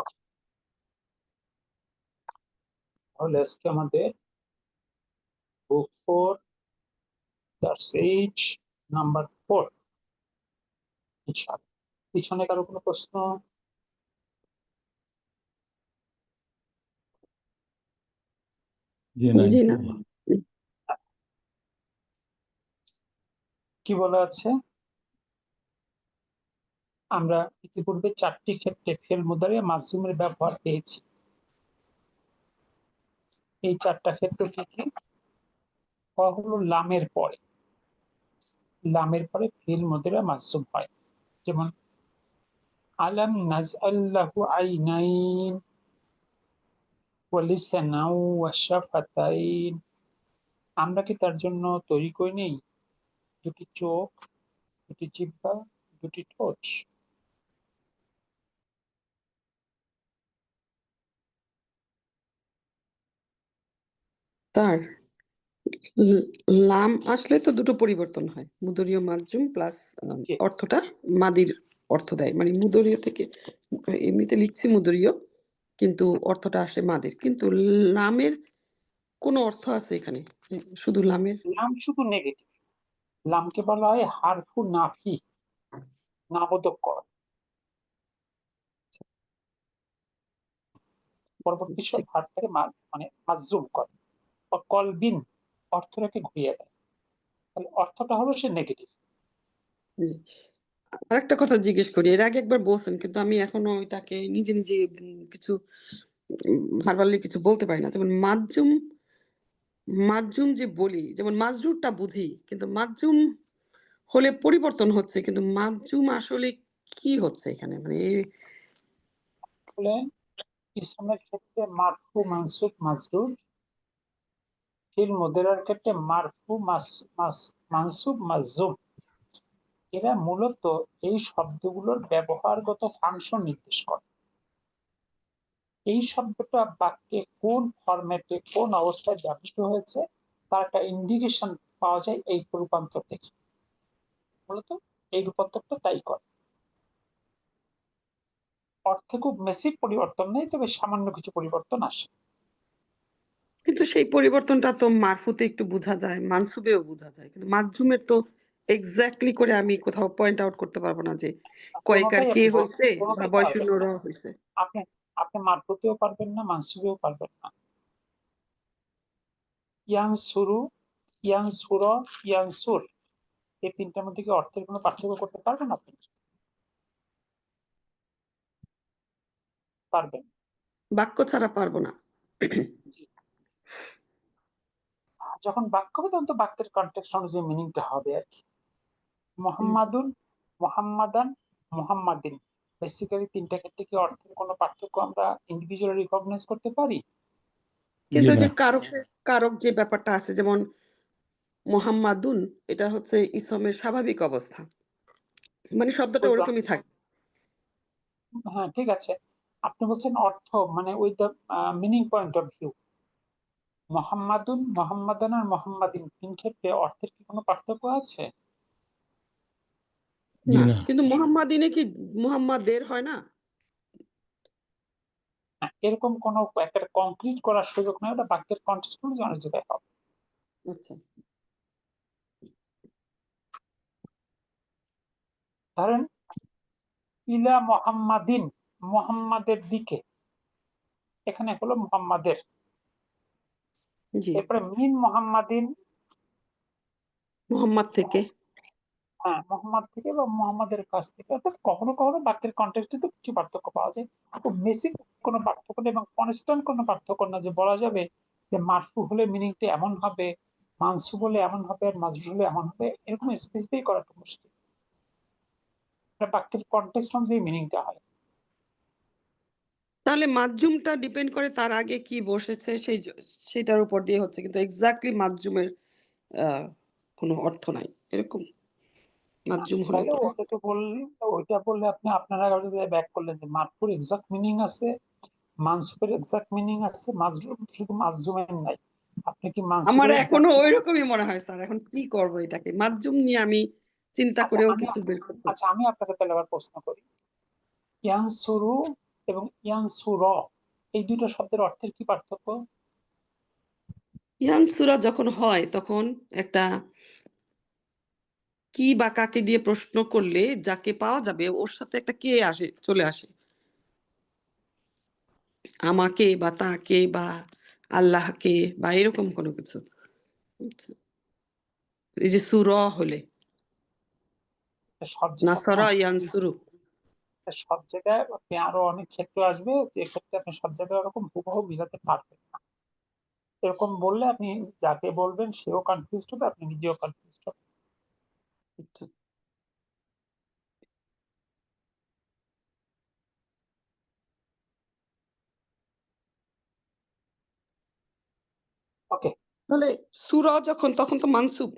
ওকে, তাহলে আজকে আমাদের বুক 4 দ্যাটস এইজ নাম্বার 4 ইনশাআল্লাহ। পিছনে কারো কোনো প্রশ্ন? জি না, জি না। কি বলা আছে? আমরা ইতিপূর্বে 4টি ক্ষেত্রে ফেল মুদারিয়া মাজজুমের ব্যবহার পেয়েছি। এই 4টা ক্ষেত্র কি কি? হলো লামের পরে ফেল মুদারিয়া মাজজুম হয়, যেমন আলাম নাজআল লাহু আইনাইন ওয়া লিসানান ওয়া শাফাতাইন। আমরা কি তার জন্য তৈরি করে নেই দুটি চোখ, দুটি জিহ্বা, দুটি ঠোঁট? তার লাম আসলে তো দুটো পরিবর্তন হয়, মুদরীয় মাজজুম প্লাস অর্থটা মাদির অর্থ দেয়, মানে মুদরীয় থেকে এমনিতে লিখছি মুদরীয়, কিন্তু অর্থটা আসে মাদির। কিন্তু লামের কোনো অর্থ আছে এখানে? শুধু লামের লাম শুধু নেগেটিভ। লামকে বলা হয় হারফু নাফি, নাবোধক কর। পরবর্তী সব ভার্বটাকে মানে মাজজুম করে, কলবিন অর্থটাকে ঘুরিয়ে দেয়। তাহলে অর্থটা হলো সে নেগেটিভ। আরেকটা কথা জিজ্ঞেস করি, এর আগে একবার বলছেন কিন্তু আমি এখনো ওইটাকে নিজে নিজে কিছু ভার্বালি কিছু বলতে পারি না। যেমন মাজজুম, মাজজুম যে বলি, যেমন মাজরুরটা বুঝি, কিন্তু মাজজুম হলে পরিবর্তন হচ্ছে, কিন্তু মাজজুম আসলে কি হচ্ছে এখানে? মানে ইসলামের ক্ষেত্রে মারফু মানসুব মাজরুর, ফিল মুদারির ক্ষেত্রে মারফু মানসুব মাজজুম। এরা মূলত এই শব্দগুলোর ব্যবহারগত ফাংশন নির্দেশ করে। এই শব্দটা বাক্যে কোন ফরম্যাটে কোন অবস্থায় ব্যবহৃত হয়েছে তার একটা ইন্ডিকেশন পাওয়া যায় এই রূপান্তর থেকে। মূলত এই রূপান্তরটা তাই করে। অর্থে খুব মেসিভ পরিবর্তন নেই, তবে সামান্য কিছু পরিবর্তন আসে। কিন্তু সেই পরিবর্তনটা তো মারফুতে একটু বোঝা যায়, মানসুবেও বোঝা যায়, কিন্তু মাজজুমের তো এক্স্যাক্টলি করে আমি কোথাও পয়েন্ট আউট করতে পারবো না যে কয়কার কে হয়েছে বা বয়শূন্য র হয়েছে। আপনি আপনি মারফুতেও পারবেন না, মানসুবেও পারবেন না। ইয়ানসুরু, ইয়ানসুর, ইয়ানসুর, এই তিনটার মধ্যে কি অর্থের কোনো পার্থক্য করতে পারবেন আপনি? পারবেন। বাক্য ছাড়া পারবো না। যখন বাক্য হবে তখন তো বাক্যের কনটেক্সট অনুযায়ী মিনিংটা হবে আর কি। মোহাম্মাদুন, মোহাম্মাদান, মোহাম্মাদিন, বেসিক্যালি তিনটা ক্ষেত্রে কি অর্থের কোনো পার্থক্য আমরা ইন্ডিভিজুয়ালি রিকগনাইজ করতে পারি? কিন্তু যে কারক যে ব্যাপারটা আছে, যেমন মোহাম্মাদুন, এটা হচ্ছে ইসমের স্বাভাবিক অবস্থা, মানে শব্দটা ওরকমই থাকে। হ্যাঁ, ঠিক আছে। আপনি বলছেন অর্থ, মানে with the meaning point of view. মোহাম্মাদুন, মোহাম্মাদান আর মোহাম্মাদিন তিন ক্ষেত্রে অর্থের কি কোনো পার্থক্য আছে? না, কিন্তু মোহাম্মাদিনে কি মোহাম্মাদের হয় না? এরকম কোনো একটা কংক্রিট করার সুযোগ নেই, ওটা বাক্যের কন্টেক্সট অনুযায়ী অনেক জায়গায় হবে। আচ্ছা, ধরেন ইলা মোহাম্মাদিন, মোহাম্মদের দিকে, এখানে হলো মোহাম্মদের। এরপরে মিন মোহাম্মাদিন, মোহাম্মদ থেকে, হ্যাঁ মোহাম্মদ থেকে বা মোহাম্মদের কাছ থেকে। অর্থাৎ কখনো কখনো বাক্যের কন্টেক্সটে তো কিছু পার্থক্য পাওয়া যায়, খুব বেসিক কোনো পার্থক্য নেই এবং কনস্ট্যান্ট কোনো পার্থক্য না যে বলা যাবে যে মারফু হলে মিনিংটা এমন হবে, মানসুব হলে এমন হবে, আর মাজরুর হলে এমন হবে, এরকম স্পেসিফাই করা একটু মুশকিল। বাক্যের কন্টেক্সট অনুযায়ী মিনিংটা হয়। তাহলে মাজজুমটা ডিপেন্ড করে তার আগে কি বসেছে সেটার উপর দিয়ে হচ্ছে, কিন্তু এক্স্যাক্টলি মাজজুমের কোনো অর্থ নাই এরকম। মাজজুম হলে ওইটা বললে আপনি আপনারা ব্যাক করলেন যে মারফুর এক্সাক্ট মিনিং আছে, মানসুবের এক্সাক্ট মিনিং আছে, মাজরুর শুধু মাজজুমের নাই। আপনি কি আমার মানসুবের এখনো ওইরকমই মনে হয় স্যার, এখন কি করব এটাকে? মাজজুম নিয়ে আমি চিন্তা করেও কিছু বের করতে। আচ্ছা, আমি আপনাকে তাহলে আবার প্রশ্ন করি। ইয়ানসুরু এবং ইয়ানসুর, এই দুটো শব্দের অর্থের কি পার্থক্য? ইয়ানসুরা যখন হয় তখন একটা কি বা কাকে দিয়ে প্রশ্ন করলে যাকে পাওয়া যাবে ওর সাথে একটা কে আসে চলে আসে। আমাকে বা তাকে বা আল্লাহকে বা এরকম কোনো কিছু। আচ্ছা। এই যে হলে সব জায়গায় না, নাসারা ইয়ানসুরু। সব জায়গায় আপনি আরো অনেক ক্ষেত্র আসবে যে ক্ষেত্রে আপনি সব জায়গায় ওরকম হুবহু মিলাতে পারবেন না। এরকম বললে আপনি যাকে বলবেন সেও কনফিউজড হবে, আপনি নিজেও কনফিউজড হবেন। আচ্ছা। ওকে, তাহলে যখন তখন তো মানসুব।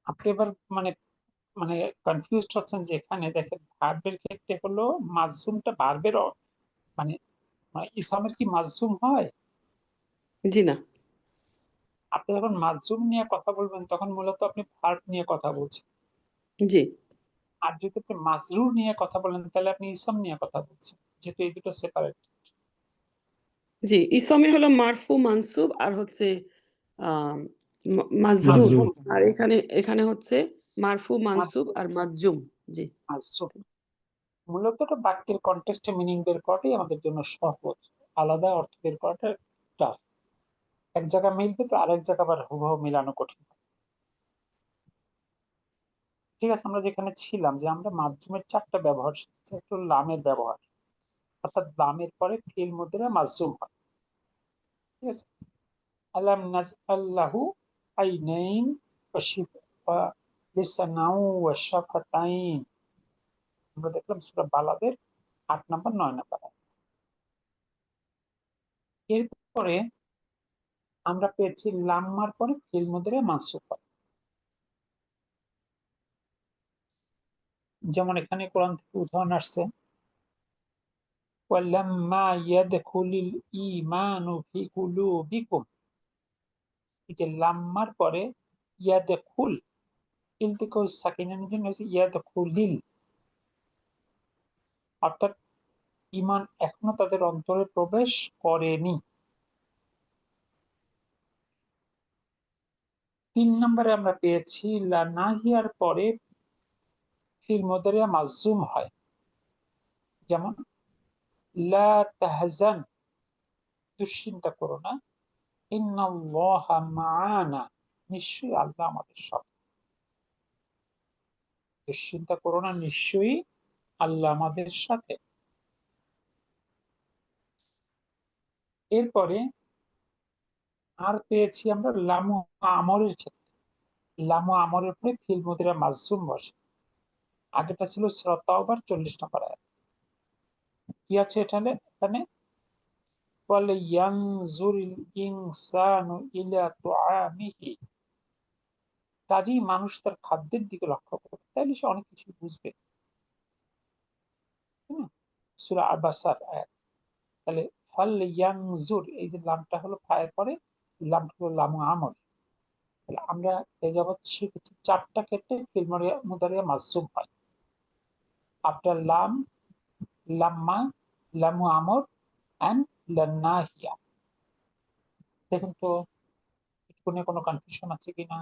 আপনি এবার মানে মানে কনফিউজড হচ্ছেন যে এখানে দেখেন ভার্বের ক্ষেত্রে হলো মাজজুমটা ভার্বের মানে ইসমের কি মাজজুম হয়? জি না। আপনি যখন মাজজুম নিয়ে কথা বলবেন তখন মূলত আপনি ভার্ব নিয়ে কথা বলছেন। জি, আর যদি আপনি মাজরুর নিয়ে কথা বলেন তাহলে আপনি ইসম নিয়ে কথা বলছেন, যেহেতু এই দুটো সেপারেট। জি। ইসমে হলো মারফু মানসুব আর হচ্ছে আম মা মাজরুর। মাজরুর, আর এখানে হচ্ছে মারফু মানসুব আর মাজজুম। জি। মাজজুম মূলত এটা বাক্যের কনটেক্সটে মিনিং বের করাটাই আমাদের জন্য সহজ, আলাদা অর্থ বের করাটা টাফ। এক জায়গা মিলবে তো আরেক জায়গা আবার হুবহু মিলানো কঠিন। ঠিক আছে, আমরা যেখানে ছিলাম যে আমরা মাধ্যমের চারটা ব্যবহার শিখছি। একটু লামের ব্যবহার, অর্থাৎ লামের পরে ফিল মুদ্রা মাজজুম হয়। ঠিক আছে, আলাম নাজআল্লাহু আইনাইন ওয়া লিসানাউ ওয়া শাফাতাইন। আমরা দেখলাম সূরা বালাদের ৮ নম্বর ৯ নম্বর। এরপরে আমরা পেয়েছি লাম্মার পরে ফিল মুদ্রা মানসুব হয়। যেমন এখানে কোরআন থেকে উদাহরণ আসছে, ওয়ালাম্মা ইয়াদখুলিল ঈমানু ফি কুলুবিকুম। এই যে লাম্মার পরে ইয়াদখুল, ইলতিকাউ সাকিনার জন্য হচ্ছে ইয়াদখুলিল, অর্থাৎ ঈমান এখনো তাদের অন্তরে প্রবেশ করেনি। ৩ নম্বরে আমরা পেয়েছি লা নাহিয়ার পরে ফিল মুদারিয়া মাজজুম হয়। যেমন লা তাহজান, দুশ্চিন্তা করো না, ইন্নাল্লাহা মাআনা, নিশ্চয়ই আল্লাহ আমাদের সাথে। দুশ্চিন্তা করো না, নিশ্চয়ই আল্লাহ আমাদের সাথে। এরপরে আর পেয়েছি আমরা লামু আমরের ক্ষেত্রে, লামু আমরের পরে ফিল মুদিরা মাজজুম বসে। আগেটা ছিল সূরা তাওবার 40 নম্বর আয়াত। কি আছে এখানে? এখানে ওয়াল ইয়ানজুরিল ইনসানু ইলা তুআমিহি, কাজেই মানুষ তার খাদ্যের দিকে লক্ষ্য করবে, তাইলে সে অনেক কিছু বুঝবে। সূরা আবাসার আয়াত। তাহলে ফাল ইয়ানজুর, এই যে লামটা হলো ফায়ের পরে, লামটা হলো লামু আমর। তাহলে আমরা এই যাবৎ শিখেছি চারটা ক্ষেত্রে ফিল মুদারিয়া মাজজুম হয়। আফটার লাম, লাম্মা, লামু আমর এন্ড লান্নাহিয়া। দেখুন তো কোনো কনফিউশন আছে কিনা?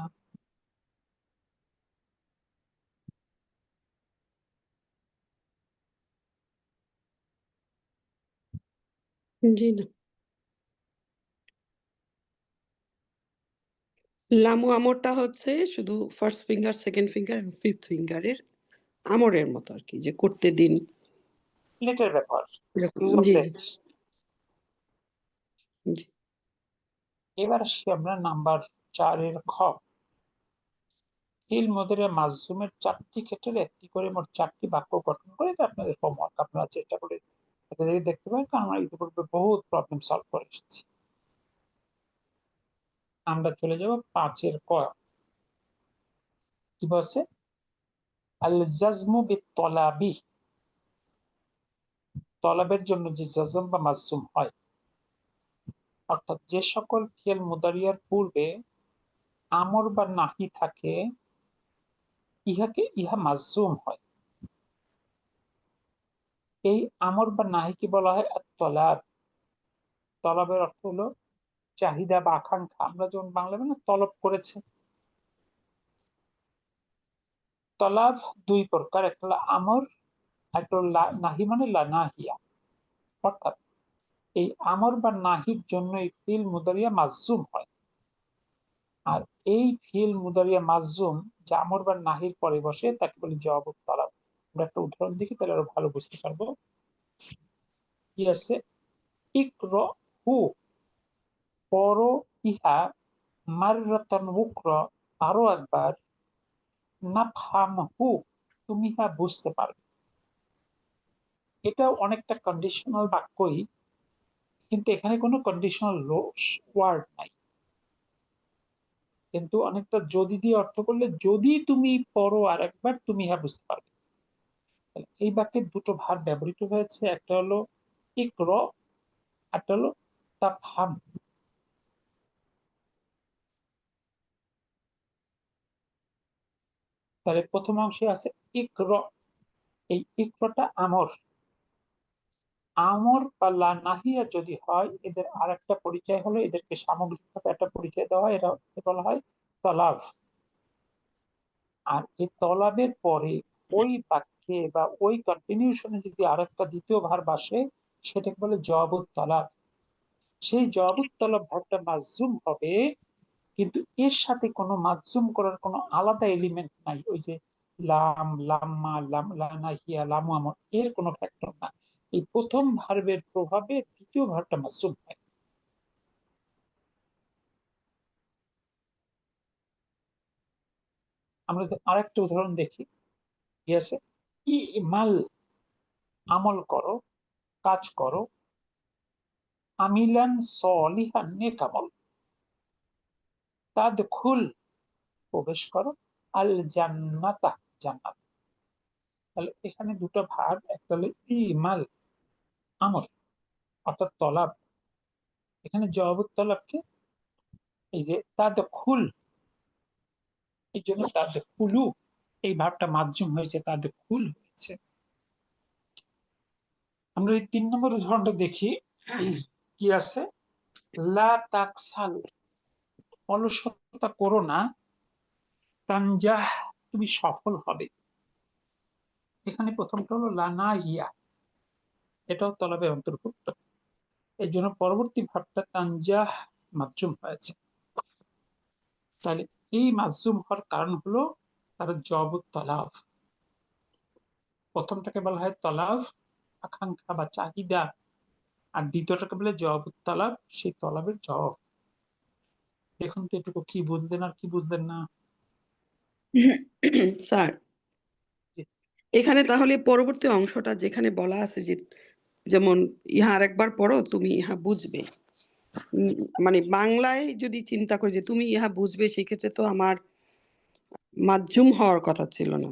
জি না। লামু আমরটা হচ্ছে শুধু ফার্স্ট ফিঙ্গার, সেকেন্ড ফিঙ্গার এবং ফিফথ ফিঙ্গারের আমরের মতো আরকি, যে করতে দিন লেটের ব্যাপার, এরকম। ইউজ অফ জি, জি, লেট। জি। এবার আসি আমরা নাম্বার ৪ এর খ। ফিল মুদারিয়া মাজজুমের ৪টি ক্ষেত্রে একটি করে মোট ৪টি বাক্য গঠন করে, এটা আপনাদের হোমওয়ার্ক, আপনারা চেষ্টা করে এটা দেখতে পারেন, কারণ আমরা ইতিপূর্বে বহুত প্রবলেম সলভ করে এসেছি। আমরা চলে যাব ৫ এর ক। কি বলছে? আল জাজমু বিত-তলাবি, তলবের জন্য যে জাজম বা মাজজুম হয়, অর্থাৎ যে সকল ফিল মুদারিয়ার পূর্বে আমর বা নাহি থাকে, ইহা মাজজুম হয়। এই আমর বা নাহিকে বলা হয় তলাব। তলবের অর্থ হলো চাহিদা বা আকাঙ্ক্ষা। আমরা যেমন বাংলা মানে তলব করেছে। তলাব দুই প্রকার, একটা হলো আমর, একটা হলো নাহি মানে নাহিয়া। অর্থাৎ এই আমর বা নাহির জন্য এই ফিল মুদারিয়া মাজজুম হয়। আর এই ফিল মুদারিয়া মাজজুম যা আমর বা নাহির পরে বসে তাকে বলে জবাব তলাব। আমরা একটা উদাহরণ দেখি, তাহলে আরো ভালো বুঝতে পারবো। কি আছে? ইকরাহু, পড়ো ইহা, মাররাতান উকরা, আরো একবার, নাফহামহু, তুমি ইহা বুঝতে পারবে। এটাও অনেকটা কন্ডিশনাল বাক্যই, কিন্তু এখানে কোনো কন্ডিশনাল ওয়ার্ড নাই, কিন্তু অনেকটা যদি দিয়ে অর্থ করলে, যদি তুমি পড়ো আর একবার তুমি ইহা বুঝতে পারবে। এই বাক্যে দুটো ভার্ব ব্যবহৃত হয়েছে, একটা হলো ইকর, একটা হলো তাফহাম। তাহলে প্রথম অংশে আছে ইকর। এই ইকরটা আমর। আমর বা নাহিয়া যদি হয়, এদের আর একটা পরিচয় হলো, এদেরকে সামগ্রিকভাবে একটা পরিচয় দেওয়া হয়, এটা বলা হয় তলাব। আর এই তলাবের পরে ওই বাক্যে বা ওই কন্টিনিউশনে যদি আরেকটা দ্বিতীয় ভার্ব আসে, সেটাকে বলে জবাবুত তলাব। সেই জবাবুত তলাব ভার্বটা মাজজুম হবে, কিন্তু এর সাথে কোনো মাজজুম করার কোনো আলাদা এলিমেন্ট নাই। ওই যে লাম, লাম্মা, লানাহিয়া, লামু আমর, এর কোনো ফ্যাক্টর না। এই প্রথম ভার্বের প্রভাবে দ্বিতীয় ভার্বটা মাজজুম হয়। আমরা যদি আরেকটা উদাহরণ দেখি, কি আছে? মাল, আমল করো, কাজ করো, আমিলান সলিহান, নেক আমল, তাদখুল, প্রবেশ করো, আল জান্নাতা, জান্নাত। তাহলে এখানে দুটো ভার্ব, একটা হলো ইমাল, আমল, অর্থাৎ তলাব। এখানে জবাবুত তলাবকে এই যে তাদখুল, এই জন্য তাদখুলু, এই ভার্বটা মাধ্যম হয়েছে, তাদখুল হয়েছে। আমরা এই 3 নম্বর উদাহরণটা দেখি। কি আছে? লা তাকসাল, অলসতা করো না, তানজাহ, তুমি সফল হবে। এখানে প্রথমটা হলো লানাহিয়া, এটাও তলবের অন্তর্ভুক্ত। এই জন্য পরবর্তী ভাবটা তানজাহ মাধ্যম হয়েছে। তাহলে এই মাধ্যম হওয়ার কারণ হলো তার জবাব তলাব। প্রথমটাকে বলা হয় তলাব, আকাঙ্ক্ষা বা চাহিদা, আর দ্বিতীয়টাকে বলে জবাব তলাব, সেই তলাবের জবাব। দেখুন তো এটুকু কি বুঝলেন আর কি বুঝলেন না? স্যার, এখানে তাহলে পরবর্তী অংশটা যেখানে বলা আছে যে, যেমন ইহা আরেকবার পড়ো তুমি ইহা বুঝবে, মানে বাংলায় যদি চিন্তা করি যে তুমি ইহা বুঝবে, সেক্ষেত্রে তো আমার মাধ্যম হওয়ার কথা ছিল না,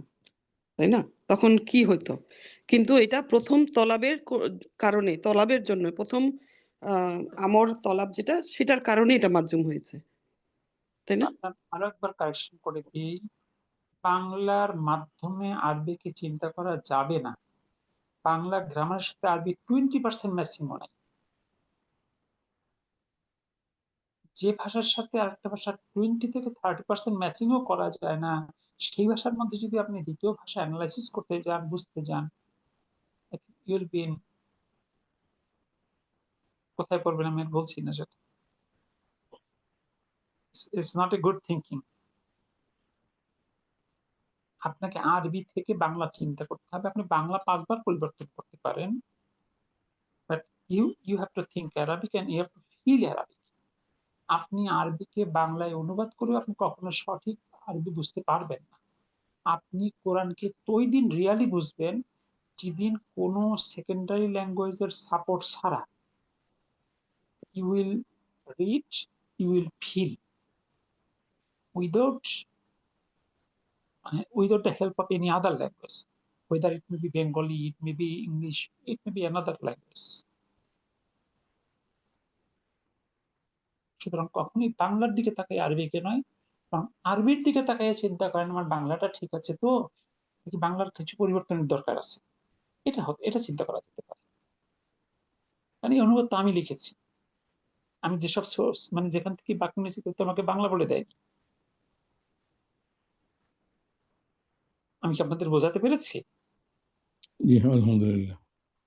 তাই না? তখন কি হতো? কিন্তু এটা প্রথম তলাবের কারণে, তলাবের জন্য প্রথম আমর তলাব যেটা, সেটার কারণে এটা মাধ্যম হয়েছে, তাই না? আপনার আরো একবার কারেকশন করে দিই, বাংলার মাধ্যমে আরবিকে চিন্তা করা যাবে না। বাংলা গ্রামারের সাথে আরবি 20% ম্যাচিংও নাই। যে ভাষার সাথে আরেকটা ভাষার 20 থেকে 30% ম্যাচিংও করা যায় না, সেই ভাষার মধ্যে যদি আপনি দ্বিতীয় ভাষা অ্যানালাইসিস করতে যান, বুঝতে যান, ইউল বি ইন, কোথায় পড়বেন আমি আর বলছি না, সেটা it's not a good thinking. আপনাকে আরবি থেকে বাংলা চিন্তা করতে হবে। আপনি বাংলা 5 বার পরিবর্তন করতে পারেন, but you have to think Arabic and you have to feel Arabic. আপনি আরবিকে বাংলায় অনুবাদ করেও আপনি কখনো সঠিক আরবি বুঝতে পারবেন না। আপনি কোরআনকে ওই দিন রিয়ালি বুঝবেন যেদিন কোনো সেকেন্ডারি ল্যাঙ্গুয়েজের সাপোর্ট ছাড়া you will read, you will feel, without without the help of any other language, whether it may be Bengali, it may be English, it may be another language. সুতরাং কখনোই বাংলার দিকে তাকাই আরবিকে নয়, কারণ আরবির দিকে তাকাই চিন্তা করেন আমার বাংলাটা ঠিক আছে তো, নাকি বাংলার কিছু পরিবর্তনের দরকার আছে। এটা চিন্তা করা যেতে পারে। মানে এই অনুবাদ তো আমি লিখেছি। আমি যেসব সোর্স মানে যেখান থেকে বাক্য নিয়েছি কেউ তো আমাকে বাংলা বলে দেয়নি। আমি কি আপনাদের বোঝাতে পেরেছি? জি, আলহামদুলিল্লাহ।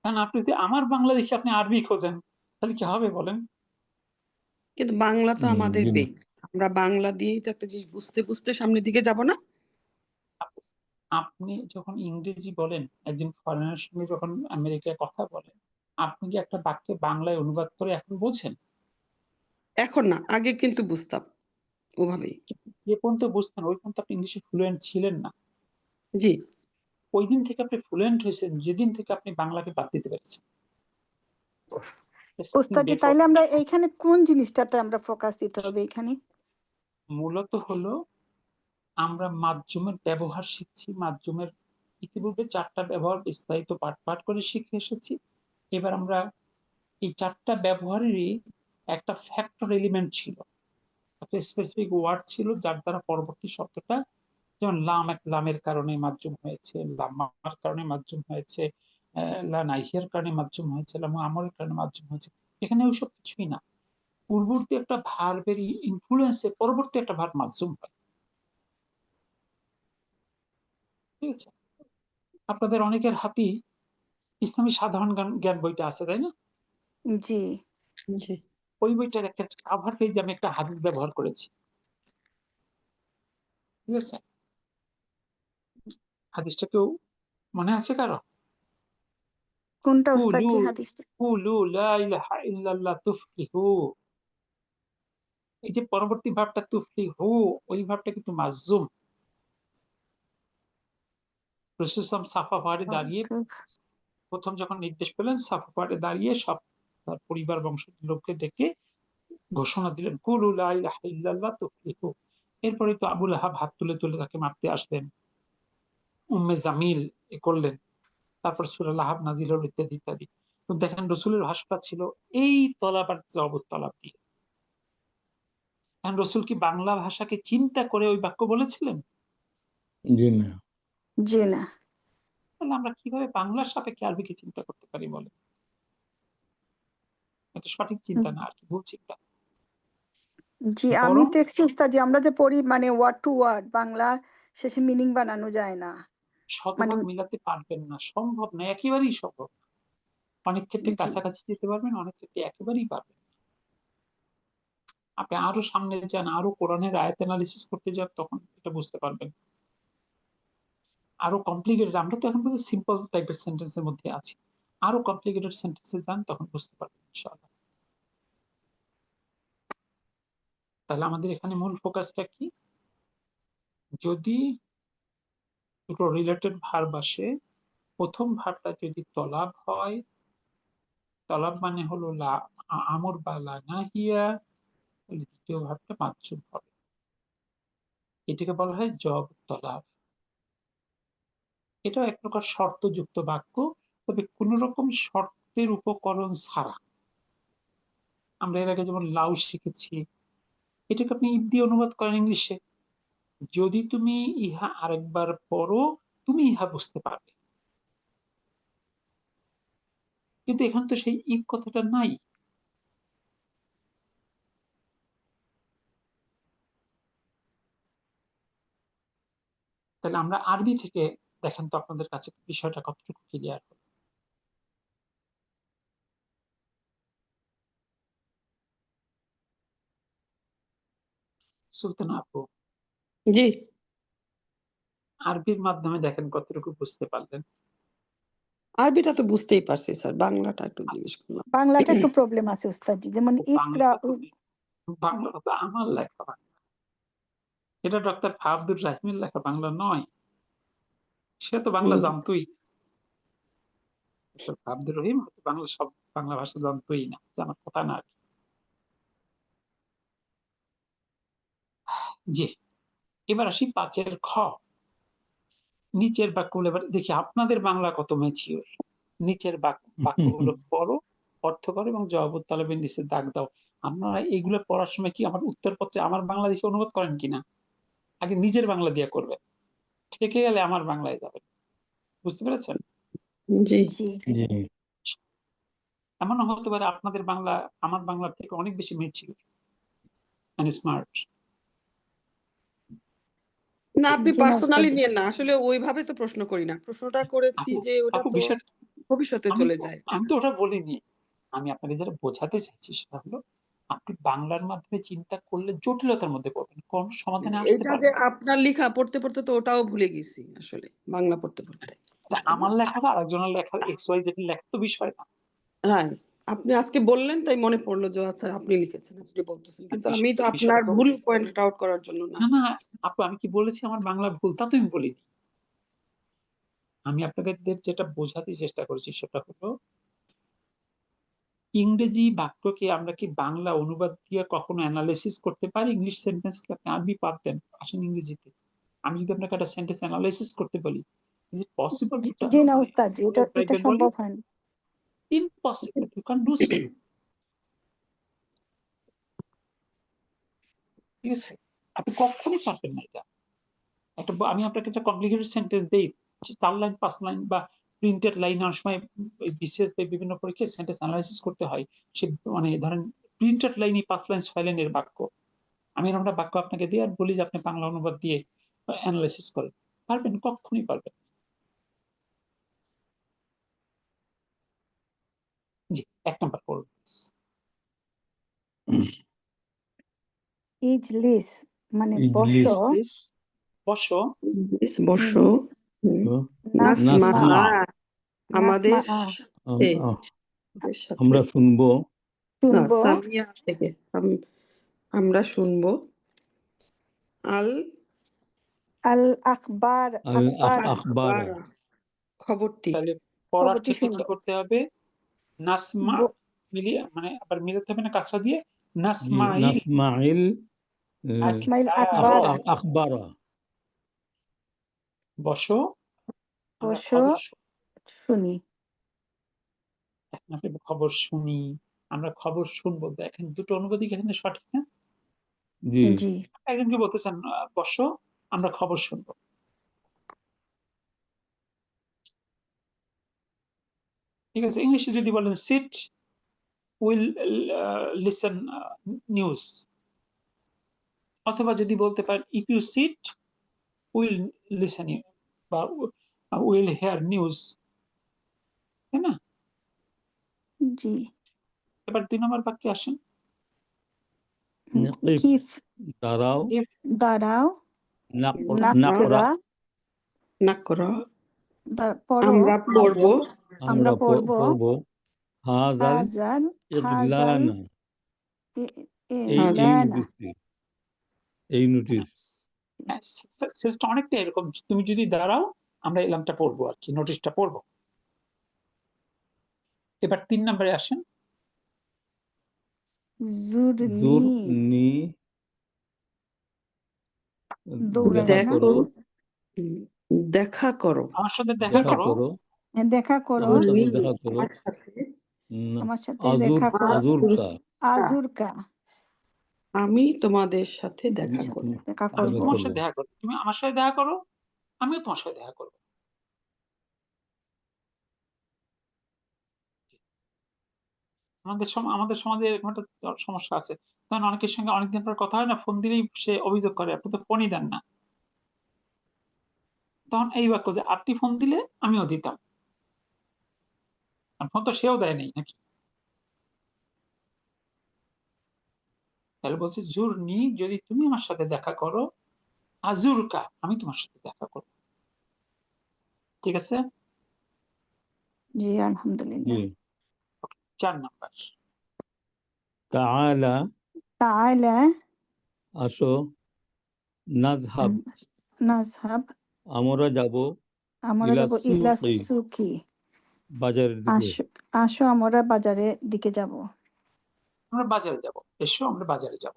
কারণ আপনি যদি আমার বাংলা দেখে আপনি আরবি খোঁজেন তাহলে কি হবে বলেন? কিন্তু বাংলা তো আমাদের জি না। বেস। আমরা বাংলা দিয়েই তো একটা জিনিস বুঝতে বুঝতে সামনের দিকে যাব না? আপনি যখন ইংরেজি বলেন, একজন ফরেনারের সঙ্গে যখন আমেরিকায় কথা বলেন, আপনি কি একটা বাক্যে বাংলায় অনুবাদ করে এখন বোঝেন? এখন না, আগে কিন্তু বুঝতাম ওভাবেই। যে পর্যন্ত বুঝতেন ওই পর্যন্ত আপনি ইংলিশে ফ্লুয়েন্ট ছিলেন না। জি। ওই দিন থেকে আপনি ফ্লুয়েন্ট হয়েছেন যেদিন থেকে আপনি বাংলাকে বাদ দিতে পেরেছেন। ওস্তাদজি, তাইলে আমরা এইখানে কোন জিনিসটাতে আমরা ফোকাস দিতে হবে এখানে? মূলত হলো আমরা মাধ্যমের ব্যবহার শিখছি। মাধ্যমের ইতিপূর্বে 4টা ব্যবহার বিস্তারিত পাঠ পাঠ করে শিখে এসেছি। এবার আমরা এই 4টা ব্যবহারেরই একটা ফ্যাক্টর এলিমেন্ট ছিল, একটা স্পেসিফিক ওয়ার্ড ছিল যার দ্বারা পরবর্তী শব্দটা, যেমন লামের কারণে মাধ্যম হয়েছে, লাম্মার কারণে মাধ্যম হয়েছে, লা নাইহিয়ার কারণে মাধ্যম হয়েছে, লামু আমরের কারণে মাধ্যম হয়েছে। এখানে ওইসব কিছুই না। পূর্ববর্তী একটা ভার্বের ইনফ্লুয়েন্সে পরবর্তী একটা ভার্ব মাধ্যম হয়। ঠিক আছে? আপনাদের অনেকের হাতেই ইসলামী সাধারণ জ্ঞান বইটা আছে, তাই না? জি। জি। ওই বইটার একটা কাভার পেজে আমি একটা হাদিস ব্যবহার করেছি। ঠিক আছে? হাদিসটা কেউ মনে আছে কারো? কোনটা কুলু ওস্তাদজি হাদিসটা? কুলু লা ইলাহা ইল্লাল্লাহ তুফলিহু। এই যে পরবর্তী ভাবটা তুফলিহু, ওই ভাবটা কিন্তু মাজজুম। রাসূল সাফা পাহাড়ে দাঁড়িয়ে প্রথম যখন নির্দেশ পেলেন, সাফা পাহাড়ে দাঁড়িয়ে সব তার পরিবার বংশের লোককে ডেকে ঘোষণা দিলেন, কুলু লা ইলাহা ইল্লাল্লাহ তুফলিহু। এরপরে তো আবুল আহাব হাত তুলে তুলে তাকে মারতে আসলেন, উম্মে জামিল এ করলেন, তারপর সূরা লাহাব নাজিল হলো, ইত্যাদি ইত্যাদি। তো দেখেন রসুলের ভাষাটা ছিল এই তলাব আর জবর তলাব দিয়ে। এখন রসুল কি বাংলা ভাষাকে চিন্তা করে ওই বাক্য বলেছিলেন? জি না। জি না। তাহলে আমরা কিভাবে বাংলার সাপেক্ষে আরবিকে চিন্তা করতে পারি বলেন? এটা সঠিক চিন্তা না, আর কি ভুল চিন্তা। জি, আমি বরং দেখছি ওস্তাদজি, আমরা যে পড়ি মানে ওয়ার্ড টু ওয়ার্ড বাংলা শেষে মিনিং বানানো যায় না। মানে শতভাগ মিলাতে পারবেন না, সম্ভব না, একেবারেই সম্ভব না। অনেক ক্ষেত্রে জি কাছাকাছি যেতে পারবেন, অনেক ক্ষেত্রে একেবারেই পারবেন না। আপনি আরো সামনে যান, আরো কোরআনের আয়াত অ্যানালিসিস করতে যান, তখন এটা বুঝতে পারবেন। আরো কমপ্লিকেটেড, আমরা তো এখন পর্যন্ত সিম্পল টাইপের সেন্টেন্সের মধ্যে আছি। আরো কমপ্লিকেটেড সেন্টেন্সে যান, তখন বুঝতে পারবেন ইনশাআল্লাহ। তাহলে আমাদের এখানে মূল ফোকাসটা কি? যদি দুটো রিলেটেড ভার্ব আসে, প্রথম ভার্বটা যদি তলাব হয়, তলাব মানে হলো আমর বা লা নাহিয়া, তাহলে দ্বিতীয় ভার্বটা মানসুব হবে। এটাকে বলা হয় জব তলাব। এটাও এক প্রকার শর্তযুক্ত বাক্য, তবে কোন রকম শর্তের উপকরণ ছাড়া। আমরা এর আগে যেমন লাউ শিখেছি, এটাকে আপনি ইফ দিয়ে অনুবাদ করেন ইংলিশে, যদি তুমি ইহা আরেকবার পড়ো তুমি ইহা বুঝতে পারবে। কিন্তু এখানে তো সেই ইফ কথাটা নাই। তাহলে আমরা আরবি থেকে দেখেন তো আপনাদের কাছে বিষয়টা কতটুকু ক্লিয়ার হলো। সুলতানা আপু, জি। আরবির মাধ্যমে দেখেন কতটুকু বুঝতে পারলেন। আরবিটা তো বুঝতেই পারছি স্যার, বাংলাটা একটু জিজ্ঞেস করলাম। বাংলাটা একটু প্রবলেম আছে ওস্তাদজি, যেমন ইকরা। বাংলাটা তো আমার লেখা বাংলা, এটা ডক্টর আব্দুর রাহিমের লেখা বাংলা নয়। সে তো বাংলা জানতোই। আব্দুর রহিম হয়তো বাংলা সব বাংলা ভাষা জানতোই না, জানার কথা না আর কি। জি, এবার আসি 5-এর খ। নিচের বাক্যগুলো এবার দেখি আপনাদের বাংলা কত ম্যাচিওর। নিচের বাক্যগুলো পড়ো, অর্থ করো এবং জবাব তলবের নিচে দাগ দাও। আপনারা এগুলো পড়ার সময় কি আমার উত্তরপত্রে আমার বাংলা দেখে অনুবাদ করেন কিনা? আগে নিজের বাংলা দিয়ে করবেন, ঠেকে গেলে আমার বাংলায় যাবেন। বুঝতে পেরেছেন? জি জি জি এমনও হতে পারে আপনাদের বাংলা আমার বাংলার থেকে অনেক বেশি মিছিল মানে স্মার্ট। না, আপনি জি না পার্সোনালি উস্তাদ নিয়েন না। আসলে ওইভাবে তো প্রশ্ন করি না। প্রশ্নটা করেছি আপু যে ওটা আপু তো বিষয় ভবিষ্যতে আমি চলে তো যায়। আমি তো ওটা বলিনি। আমি আপনাকে যেটা বোঝাতে চাইছি সেটা হলো আপনি বাংলার মাধ্যমে চিন্তা করলে জটিলতার মধ্যে পড়বেন, কোন সমাধানে আসতে এটা যে পারবেন না। আপনার লিখা পড়তে, পড়তে তো ওটাও ভুলে গেছি আসলে। বাংলা পড়তে, পড়তে। তা আমার লেখা বা আরেকজনের লেখা এক্স ওয়াই জেড লেখা তো বিষয় না। হ্যাঁ, আপনি আজকে বললেন তাই মনে পড়লো যে আচ্ছা আপনি লিখেছেন, আপনি বলতেছেন। কিন্তু আমি তো বিষয়টা আপনার তো ভুল পয়েন্ট আউট করার জন্য না। না আপু আমি কি বলেছি আমার বাংলা ভুল তা তো আমি বলিনি। আমি আপনাদের যেটা বোঝাতে চেষ্টা করেছি সেটা হলো ইংরেজি বাক্যকে আমরা কি বাংলা অনুবাদ দিয়ে কখনো অ্যানালাইসিস করতে পারি? ইংলিশ সেন্টেন্সকে আপনি আরবি পারতেন, আসেন ইংরেজিতে। আমি যদি আপনাকে একটা সেন্টেন্স অ্যানালাইসিস করতে বলি, is it possible to জি না উস্তাদ জি এটা translate এটা Bengali? সম্ভব হয় না Impossible. You can't do so. ঠিক আছে? আপনি কখনোই পারবেন না এটা। আমি আপনাকে একটা কমপ্লিকেটেড সেন্টেন্স দেই, ৪ লাইন ৫ লাইন বা প্রিন্টেড লাইন অনেক সময় বিসিএস বা বিভিন্ন পরীক্ষায় সেন্টেন্স অ্যানালাইসিস করতে হয়। সে মানে ধরেন প্রিন্টেড লাইনই ৫ লাইন ৬ লাইনের বাক্য। আমি এরকম একটা বাক্য আপনাকে দিই আর বলি যে আপনি বাংলা অনুবাদ দিয়ে অ্যানালাইসিস করেন। পারবেন? কক্ষনই পারবেন না। জি, ১ নাম্বার পড়ুন প্লিজ। ইজলিস মানে ইজলিস বসো প্লিজ বসো। বসো। হুম। তো নাসমা নাসমা নাসমা আমাদের নাসমা সাথে, আহ, আমাদের সাথে। আমরা শুনবো না, শুনবো সামিয়া থেকে আমরা শুনবো আল আল আখবার আল আখবার আখবারা আখবারা খবরটি। তাহলে পড়ার খবরটি ক্ষেত্রে কি শুনবো করতে হবে? নাসমা ব- মিলিয়ে মানে আবার মিলাতে হবে না কাসরা দিয়ে। জি নাসমাইল নাসমাইল নাসমাইল আখবারা। আখবারা আখবারা বসো আমরা বসো খবর শুনি এখন আপনি খবর শুনি, আমরা খবর শুনবো। দেখেন দুটো অনুবাদই এখানে সঠিক না? জি জি একজন কি বলতেছেন বসো আমরা খবর শুনবো। ঠিক আছে, ইংলিশে যদি বলেন সিট উইল লিসেন নিউজ, অথবা যদি বলতে পারেন if you sit will listen বা উইল হেয়ার নিউজ, তাই না? জি এবার ২ নম্বর বাক্যে আসেন। نقف কিফ দাঁড়াও ইফ দাঁড়াও নাকরা নাকরা নাকরা পড়ো আমরা পড়বো আমরা আমরা পড়বো পড়বো হাজাল হাজাল হাজাল ইগলানা এই ইলানা নোটিশটি এই নোটিশ সেটা অনেকটা এরকম, তুমি যদি দাঁড়াও আমরা এলামটা পড়বো আর কি, নোটিশটা পড়বো। এবার ৩ নম্বরে আসেন। জুরনি জুরনি দৌড়ানো দেখা না দেখো করো দেখা করো আমার সাথে দেখা দেখা দেখা করো। করো দেখা করো আমার সাথে জুরনি দেখা করো আমার সাথে আমার সাথে আজুর দেখা করো আজুরকা আজুরকা আমি তোমাদের সাথে তোমার দেখা সাথে করব। দেখা আমি করব তোমার সাথে দেখা করবো, তুমি আমার সাথে দেখা করো, আমিও তোমার সাথে দেখা করবো। আমাদের সমাজে এরকম একটা সমস্যা আছে, কারণ অনেকের সঙ্গে অনেকদিন পর কথা হয় না, ফোন দিলেই সে অভিযোগ করে আপনি তো ফোনই দেন না। তখন এই বাক্য যে আপনি ফোন দিলে আমিও দিতাম, আর ফোন তো সেও দেয় নাই নাকি। তাহলে বলছে জুরনি যদি তুমি আমার সাথে দেখা করো, আজুরকা আমি তোমার সাথে দেখা করবো। ঠিক আছে? জি জি আলহামদুলিল্লাহ ৪ নাম্বার। তাআলা তাআলা আসো নাযহাব নাযহাব আমরা যাব আমরা ইলা যাব ইলা সুকি সুকি বাজারের দিকে আসো আসো আমরা বাজারের দিকে যাব আমরা বাজারে যাব, এসো আমরা বাজারে যাব।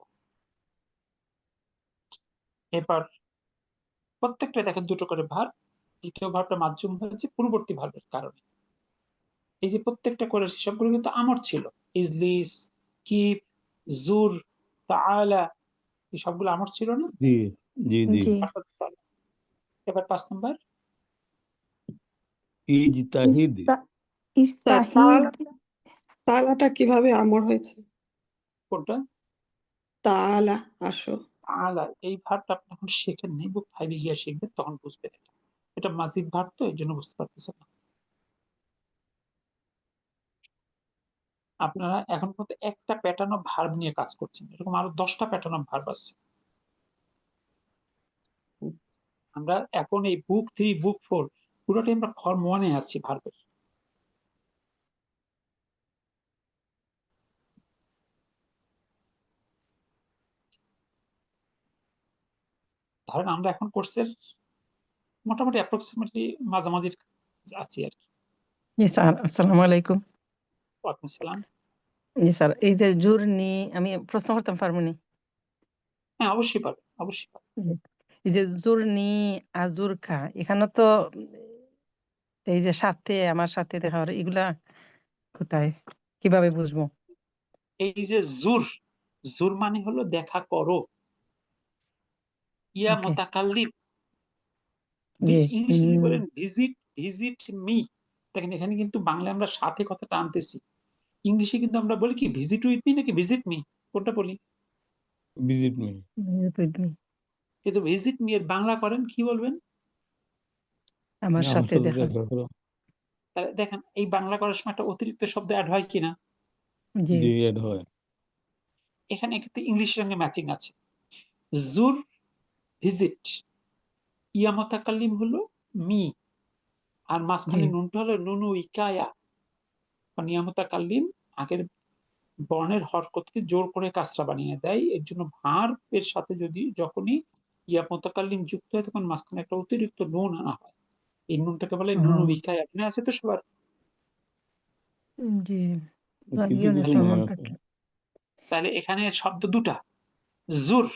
এবার প্রত্যেকটা দেখেন দুটো করে ভার্ব, দ্বিতীয় ভার্বটা মাধ্যম হয়েছে পূর্ববর্তী ভার্বের কারণে। এই যে প্রত্যেকটা করে সবগুলো কিন্তু আমর ছিল, ইজলিস, কিপ, জুর, তাআলা, এই সবগুলো আমর ছিল না? জি জি জি জি এবার ৫ নাম্বার। ইজতাহিদ স্যার ইস্তাহিদ তালাটা কিভাবে আমর হয়েছে? কোনটা? তালা আসো। আলা, এই ভার্বটা আপনি এখন শেখেননি, বুক 5 এ গিয়ে শিখবেন, তখন বুঝবেন এটা। এটা মাজিদ ভার্ব, তো এই জন্য বুঝতে পারতেছেন না। আপনারা এখন পর্যন্ত একটা প্যাটার্ন অফ ভার্ব নিয়ে কাজ করছেন, এরকম আরো 10টা প্যাটার্ন অফ ভার্ব আছে। আমরা এখন এই বুক 3, বুক 4 পুরোটাই আমরা ফর্ম 1 এ আছি ভার্বের। ধরেন আমরা এখন কোর্সের মোটামুটি অ্যাপ্রক্সিমেটলি মাঝামাঝির আছি আর কি। জি স্যার, আসসালামু আলাইকুম। ওয়ালাইকুম আসসালাম। জি স্যার, এই যে জুরনি আমি প্রশ্ন করতাম পারবনি? হ্যাঁ, অবশ্যই পারবেন, অবশ্যই পারবেন। জি। এই যে জুরনি আজুরকা, এখানে তো এই যে সাথে আমার সাথে দেখা হলো, এগুলা কোথায় কিভাবে বুঝবো? এই যে জুর, জুর মানে হলো দেখা করো। ইয়া ওকে। মোতাকাল্লিম, জি। ইংলিশে যদি বলেন ভিজিট, ভিজিট মি, দেখেন এখানে কিন্তু বাংলায় আমরা সাথে কথাটা আনতেছি, ইংলিশে কিন্তু আমরা বলি কি ভিজিট উইথ মি নাকি ভিজিট মি, কোনটা বলি? Visit me. কিন্তু ভিজিট মি এর বাংলা করেন কি বলবেন? আমার আমার সাথে সাথে দেখা। দেখা করো। তাহলে দেখেন এই বাংলা করার সময় একটা অতিরিক্ত শব্দ অ্যাড হয় কিনা? জি। জি, এড হয়। এখানে কিন্তু ইংলিশের সঙ্গে ম্যাচিং আছে। জুর ভিজিট, ইয়া মোতাকাল্লিম হলো মি, আর মাঝখানে জি। নুনটা হলো নুনু ইকায়া। ইয়া মোতাকাল্লিম আগের বর্ণের হরকতকে জোর করে কাসরা বানিয়ে দেয়, এর জন্য ভার্বের সাথে যদি যখনই ইয়া মোতাকাল্লিম যুক্ত হয় তখন মাঝখানে একটা অতিরিক্ত নুন আনা হয়, এই নুনটাকে বলে নুনু ইকায়া। মনে আছে তো সবার? জি। কিছু অনেক কিছু সময় মনে মনে আছে। থাকে। তাহলে এখানে শব্দ দুটা, জুর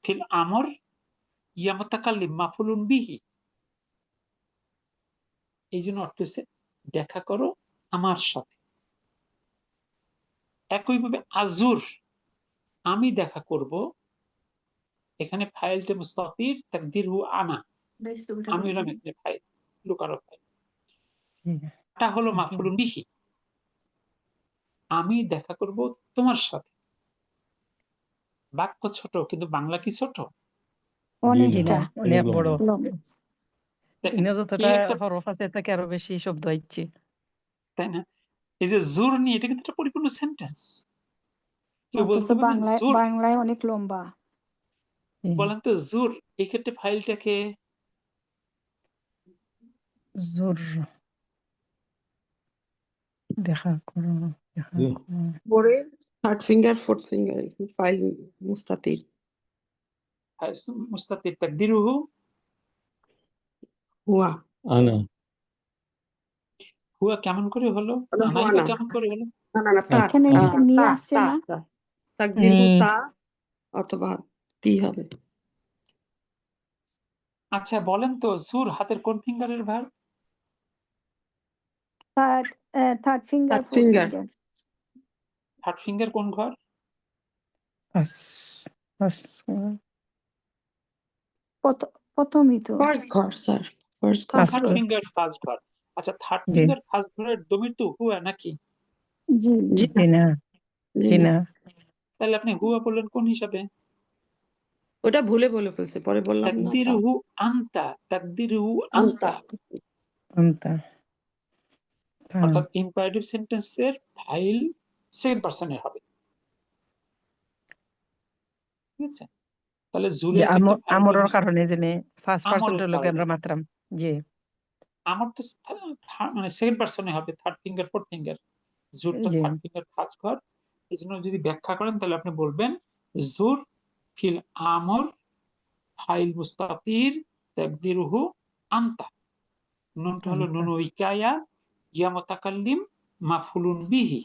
ফিল আমর, ইয়া মোতাকাল্লিম মাফুলুন বিহি, এই জন্য অর্থ হচ্ছে দেখা করো আমার সাথে। একইভাবে আজুর, আমি দেখা করব, এখানে ফাইলটা মুস্তাতির তাকদিরহু আনা, আমি হলাম এখানে ফাইল, লুকারো ফাইল। জি। এটা হলো মাফুলুন বিহি, আমি দেখা করব তোমার সাথে। বাক্য ছোট, কিন্তু বাংলা কি ছোট? জি না, জি অনেকটা না, অনেক অনেক বড়। লম্বা। দেখেন ইনা কে যতটা একটা, হরফ আছে তাকে আরো বেশি শব্দ হচ্ছে। তাই না? এই যে জোর নিয়ে, এটা কিন্তু একটা পরিপূর্ণ সেন্টেন্স। কেউ অথচ বলতে পারবেন বাংলায় জোর? বাংলায় অনেক লম্বা। জি। বলেন তো জোর, এই ক্ষেত্রে ফাইলটাকে জোর দেখা করো, দেখা জি। করো। পরে থার্ড ফিঙ্গার, ফোর্থ ফিঙ্গার, ফাইল মুস্তাতির। মুস্তাতির তাকদিরুহু হুয়া। আনা। হুয়া কেমন করে হলো? আনাই হুয়া বা না, কেমন করে হলো? না না, তা এখানে আনা। নিয়ে তা আসছে তা না? তা তাকদির নি। তা অথবা তি হবে। আচ্ছা বলেন তো জোর হাতের কোন ফিঙ্গারের ভার? Third finger, third fourth finger. Finger, third finger কোন ঘর? আস আস প্রথমই তো। ফার্স্ট ঘর স্যার, ফার্স্ট ঘর। ফার্স্ট থার্ড ঘর। ফিঙ্গার ফার্স্ট ঘর। আচ্ছা থার্ড জি। ফিঙ্গার ফার্স্ট ঘরের দমির তো হুয়া নাকি? জি জি জি না, না, জি জি না, না। তাহলে আপনি হুয়া বললেন কোন হিসাবে? ওটা ভুলে বলে ফেলছে, পরে বললাম না তা। তাকদিরুহু আনতা, তাকদিরুহু আন্তা। আনতা, আমতা। তা। অর্থাৎ ইম্পারেটিভ সেন্টেন্সের ফাইল সেকেন্ড পারসনের হবে, ঠিক আছে? তাহলে যে জুরের ক্ষেত্রে ফাইল হলো আমরের কারণে জেনে ফার্স্ট আমরের পার্সনটা লোকে কারণে। আমরা মাত্রাম। জি। আমার তো মানে সেকেন্ড পারসনে হবে, থার্ড ফিঙ্গার ফোর্থ ফিঙ্গার, জুরটা জি। থার্ড ফিঙ্গার ফার্স্ট ঘর। এই জন্য যদি ব্যাখ্যা করেন তাহলে আপনি বলবেন জুর ফিল আমর ফাইল মুস্তাতির তাকদিরুহু আনতা, নুনটা হলো আমতা। নুন ইকায়া, ইয়া মুতাকাল্লিম মাফুলুন বিহি,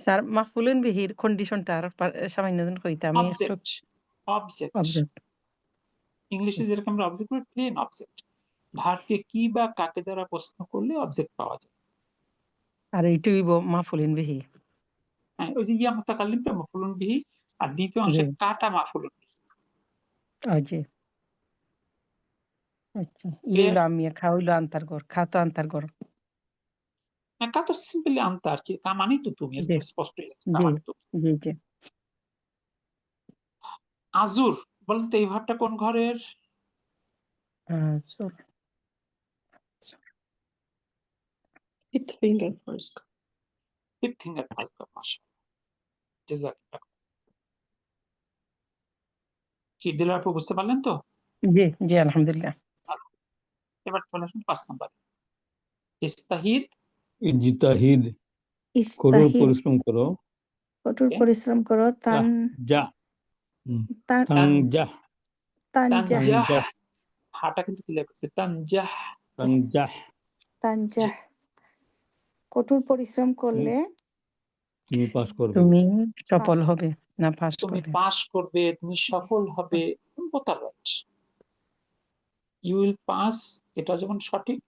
স্যার মাফুলুন বিহির কন্ডিশনটা আর সামান্য জন কইতে আমি একটু অবজেক্ট, অবজেক্ট। অবজেক্ট। ইংলিশে যেরকম আমরা অবজেক্ট বলি, প্লেন অবজেক্ট। ভার্বকে কি বা কাকে দ্বারা প্রশ্ন করলে অবজেক্ট পাওয়া যায়। আর এইটুই মাফুলিন বিহি। হ্যাঁ, ওই যে ইয়া মুতাকাল্লিমটা মাফুলুন বিহি, আর দ্বিতীয় অংশে জি। কাটা মাফুলুন বিহি। জি। আচ্ছা ক্লিয়ার? লিউলা মিয়া খা হইলো আন্তারগর খা তো আন্তারগর হ্যাঁ, কা তো সিম্পলি আনতা আর কি, কা মানেই তো তুমি, জি স্পষ্ট হয়ে গেছে, কা জি মানে তো। জি জি আজুর বলেন তো এই ভাবটা কোন ঘরের? সুর Fifth finger first. Fifth finger first ঘর, মাশাআল্লাহ। কি দিলার আপু বুঝতে পারলেন তো? জি জি আলহামদুলিল্লাহ ভালো। এবার চলে আসুন 5 নাম্বার। ইস্তাহিদ ইজতাহিদ কঠোর ইস্তাহিদ পরিশ্রম করো। কঠোর কে? পরিশ্রম করো তাহ যা তান তানজাহ তানজাহ তানজাহ হাটা কিন্তু ক্লিয়ার করতে, তানজাহ। তানজাহ তানজাহ কঠোর পরিশ্রম করলে তুমি পাস করবে। তুমি সফল হবে না পাস তুমি করবে পাস করবে, তুমি সফল হবে, বোথ আর রাইট। ইউ উইল পাস, এটা যেমন সঠিক,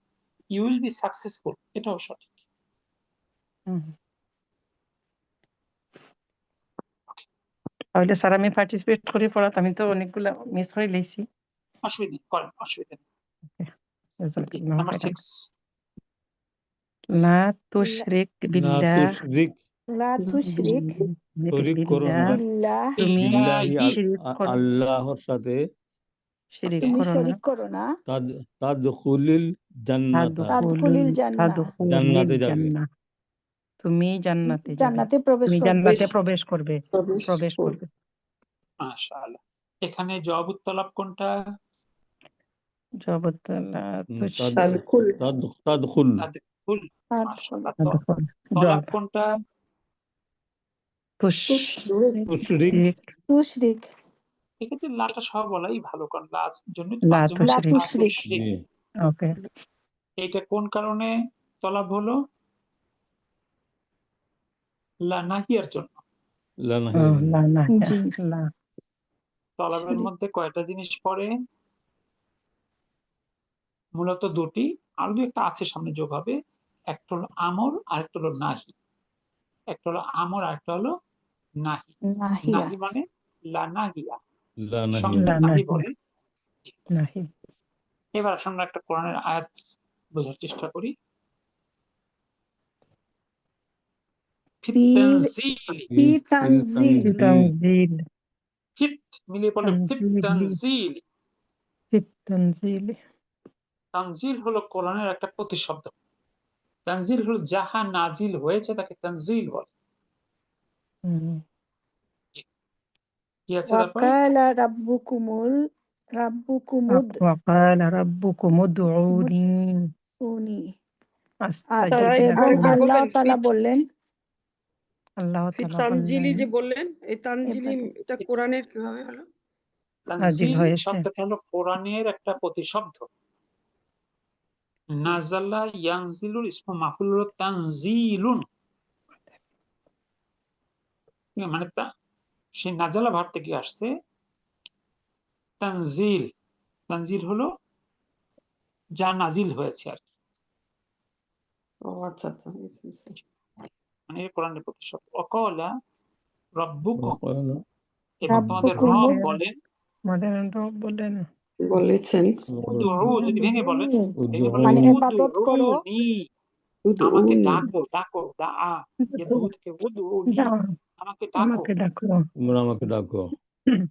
ইউ উইল বি সাকসেসফুল, এটাও সঠিক। হুম। তাহলে স্যার আমি পার্টিসিপেট করে পড়াতে আমি তো অনেকগুলা মিস হয়ে লেছি অসুবিধা নেই, করেন, অসুবিধা নেই। নাম্বার 6। লা তুশরিক লা বিল্লাহ তুশরিক লা তুশরিক শরীক করো না বিল্লাহ তুমি বিল্লাহি শিরিক করো আল্লাহর সাথে শিরিক তুমি করো না শরীক করো না তাদখুলিল জান্নাতা তাদখুলিল জান্নাহ জান্নাতে যাবে। জান্নাহ তুমি জান্নাতে যাবে জান্নাতে প্রবেশ তুমি করবে জান্নাতে প্রবেশ করবে প্রবেশ প্রবেশ করবে। করবে মাশাআল্লাহ। এখানে জবাব তলব কোনটা? জবতলা তাদখুল তাদখুল তাদখুল। তাদখুল মাশাআল্লাহ। তলব জব কোনটা? তুশরিক তুশরিক তুশরিক এক্ষেত্রে লাটা সহ বলাই ভালো, কারণ লার জন্য লা মাধ্যমে লা তুশরিক তুশরিক জি ওকে এইটা কোন কারণে তলব হলো? লা নাহিয়ার জন্য। লা ও নাহিয়া লা না জি লা তলবের মধ্যে কয়টা জিনিস পড়ে? মূলত দুটি, আরো দু একটা আছে সামনে যোগ হবে। একটা হলো আমর আর একটা হলো নাহি। একটা হলো আমর আর একটা হলো নাহি। নাহিয়া নাহি মানে লা নাহিয়া, লা নাহিয়া সংক্ষেপে লা নাহি নাহিয়া বলে। নাহি এবার আসলে আমরা একটা কোরআনের আয়াত বোঝার চেষ্টা করি। ফিত ফি তানজিলি, ফি তানজিল তানজিল ফিত মিলিয়ে পড়লে ফিত তানজিলি তানজিলি। তানজিলি তানজিল হলো কোরআনের একটা প্রতিশব্দ। তানজিল হলো যাহা নাজিল হয়েছে তাকে তানজিল বলে। কি আছে তারপরে? ওয়াকালা রাব্বুকুমুদ وقال ربكم ادعوني উনি أستجب এবং আরেকবার لكم আল্লাহ বলবেন তাআলা ফিত বললেন আল্লাহ ফিত তাআলা তানজিলি বললেন যে বললেন এই তানজিলি এবারে এটা কোরআনের কিভাবে হলো? নাজিল তানজিল হয়েছে শব্দটা হলো কোরআনের একটা প্রতিশব্দ। নাজালা ইয়ানজিলুর ইসমু মাফউল হলো তানজিলুন, মানে সেই নাজালা ভাব থেকে আসছে তানজিল। তানজিল হলো যা নাজিল হয়েছে আর কি, ও আচ্ছা আচ্ছা মানে কোরআনের প্রতিশব্দ। অকালা রব্বুকুম, وقال এবং তোমাদের রব রাব্বুকুমুদ বলেন। মডার্ন বললেন বলেছেন উদউ যদি ভেঙে বলেন, ভেঙে বলেন মানে ادعوني ইবাদত করো উদউনি, আমাকে উদউনি ডাকো, ডাকো, ইয়েদউ থেকে উদউনি, আমাকে ডাকো। আমাকে ডাকো তোমরা আমাকে ডাকো।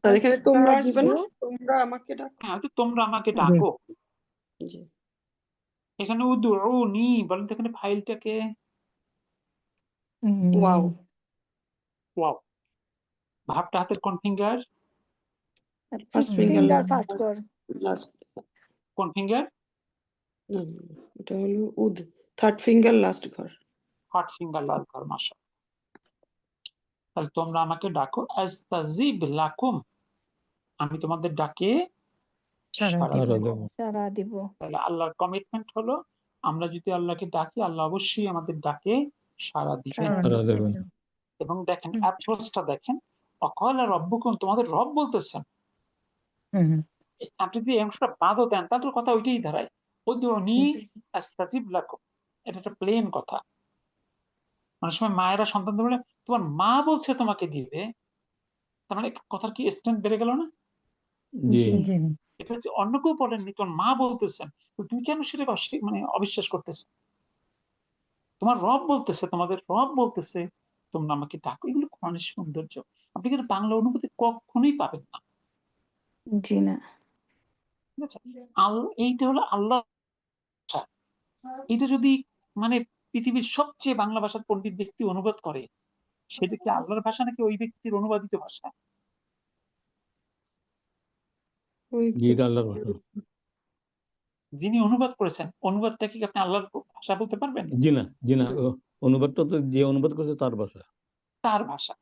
আর এখানে তোমরা আসবে আস্তাজিবু না, তোমরা আমাকে ডাকো। হ্যাঁ, তো তোমরা আমাকে জি ডাকো। জি এখানে উদউনি বলেন তো, এখানে ফাইলটাকে ওয়াও ওয়াও। ভাবটা হাতের কোন finger? First finger finger first কর লাস্ট কোন ফিঙ্গার? এটা হলো উদ থার্ড ফিঙ্গার লাস্ট ঘর। হট ফিঙ্গার, লাল ঘর, মাশা। তাহলে তোমরা আমাকে ডাকো, আস্তাজিব লাকুম, আমি তোমাদের ডাকে সারা সাড়া দিব সারা দেব। দেব। সারা দিব তাহলে আল্লাহর কমিটমেন্ট হলো, আমরা যদি আল্লাহকে ডাকি, আল্লাহ অবশ্যই আমাদের ডাকে সাড়া দিবেন। সারা সারা দেবেন। এবং দেখেন অ্যাপ্রোচটা দেখেন, অকালা রব্বুকুম, তোমাদের রব বলতেছেন। আপনি যদি এই অংশটা বাদও দেন তাহলে তো কথা ওইটাই দাঁড়ায়, উদউনি আস্তাজিব লাকুম। এটা একটা প্লেন কথা। অনেক সময় মায়েরা সন্তানদের বলে তোমার মা বলছে তোমাকে দিবে, তার মানে কথার কি স্ট্রেংথ বেড়ে গেল না? জি জি জি এটা হচ্ছে অন্য কেউ বলেননি, তোমার মা বলতেছেন, তো তুমি কেন সেটাকে মানে অবিশ্বাস করতেছো? তোমার রব বলতেছে, তোমাদের রব বলতেছে তোমরা আমাকে ডাকো। এগুলো কোরআনের সৌন্দর্য। আপনি কিন্তু বাংলা অনুভূতি কখনোই পাবেন না। জি না। ঠিক আছে, এইটা হলো আল্লাহ ভাষা। এটা যদি মানে পৃথিবীর সবচেয়ে বাংলা ভাষার পণ্ডিত ব্যক্তি অনুবাদ করে, সেটা কি আল্লাহর ভাষা নাকি ওই ব্যক্তির অনুবাদিত ভাষা? ওই জি, এটা আল্লাহর ভাষা। যিনি অনুবাদ করেছেন, অনুবাদটা কি আপনি আল্লাহর ভাষা বলতে পারবেন? জি না, অনুবাদটা তো যে অনুবাদ করেছে তার ভাষা। তার ভাষা,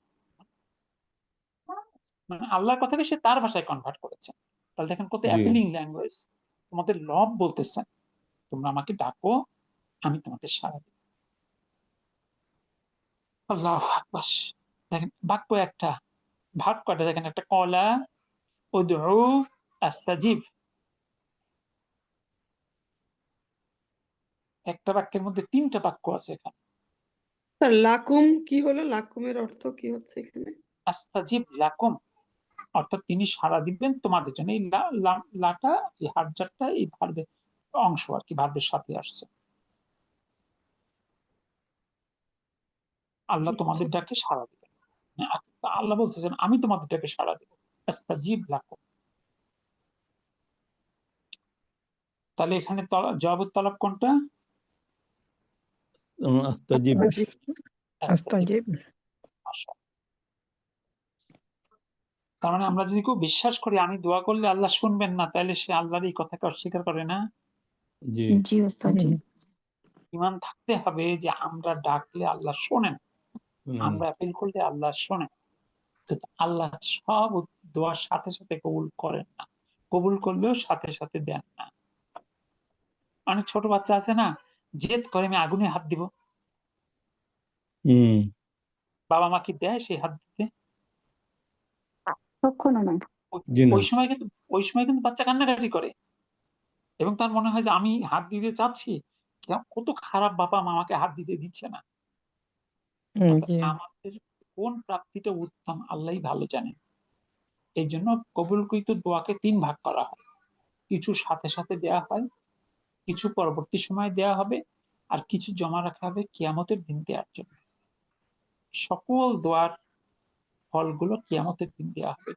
মানে আল্লাহর কথাকে সে তার ভাষায় কনভার্ট করেছে। তাহলে দেখেন কত জি। Appealing language. তোমাদের রব বলতেছেন তোমরা আমাকে ডাকো, আমি তোমাদের সাড়া দিব। আল্লাহু আকবার। দেখেন বাক্য একটা, ভাগ কয়টা দেখেন, একটা কলা উদউ আস্তাজিব, একটা বাক্যের মধ্যে 3টা বাক্য আছে এখানে। স্যার লাকুম কি হলো? লাকুমের অর্থ কি হচ্ছে এখানে? আস্তাজিব লাকুম, অর্থাৎ তিনি সাড়া দিবেন তোমাদের জন্য। এই লাটা, এই হার্জারটা এই ভার্বের অংশ আর কি, ভার্বের সাথে আসছে। আল্লাহ তোমাদের ডাকে সাড়া দিবেন। আল্লাহ বলছেন আমি তোমাদের ডাকে সাড়া দিব। আস্তাজিব লাকুম। তাহলে এখানে জবাবের তলব কোনটা? আস্তাজিব। আস্তাজিব। তার মানে আমরা যদি কেউ বিশ্বাস করি আমি দোয়া করলে আল্লাহ শুনবেন না, তাহলে সে আল্লাহর এই কথাকে অস্বীকার করে না। জি। জি ওস্তাদ জি। ঈমান থাকতে হবে যে আমরা ডাকলে আল্লাহ শোনেন, আমরা অ্যাপিল করলে আল্লাহ শোনেন। কিন্তু আল্লাহ সব দোয়ার সাথে সাথে কবুল করেন না, কবুল করলেও সাথে সাথে দেন না। অনেক ছোট বাচ্চা আছে না, জেদ করে আমি আগুনে হাত দিব, বাবা মা কি দেয় সেই হাত দিতে? কখনো না। জি না। ওই সময় কিন্তু বাচ্চা কান্নাকাটি করে এবং তার মনে হয় যে আমি হাত দিতে চাচ্ছি, কত খারাপ বাবা মা আমাকে হাত দিতে দিচ্ছে না। জি। আমাদের কোন প্রাপ্তিটা উত্তম আল্লাহই ভালো জানেন। এই জন্য কবুলকৃত দোয়াকে 3 ভাগ করা হয়, কিছু সাথে সাথে দেয়া হয়, কিছু পরবর্তী সময় দেয়া হবে, আর কিছু জমা রাখা হবে কিয়ামতের দিন দেওয়ার জন্য। সকল দোয়ার ফলগুলো কিয়ামতের দিন দেওয়া হবে।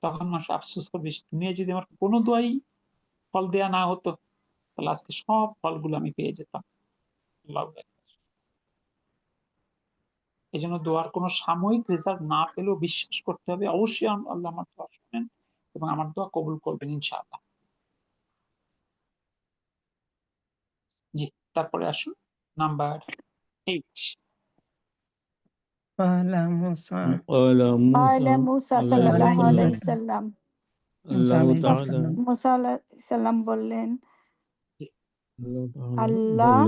তখন মানুষ আফসোস করবে, দুনিয়ায় যদি আমার কোনো দোয়াই ফল দেয়া না হতো, তাহলে আজকে সব ফলগুলো আমি পেয়ে যেতাম। আল্লাহু আকবার। এই জন্য দোয়ার কোনো সাময়িক রেজাল্ট না পেলেও বিশ্বাস করতে হবে অবশ্যই আল্লাহ আমার দোয়া শুনেন এবং আমার দোয়া কবুল করবেন ইনশাআল্লাহ। জি, তারপরে আসুন নাম্বার 8। قال موسى قال قال موسى موسى عليه সাল্লাল্লাহু السلام আলাইহি সাল্লাম, আল্লাহ আলাইহিস তাআলা সালাম। মুসা আলাইহিস সালাম বললেন, আল্লাহ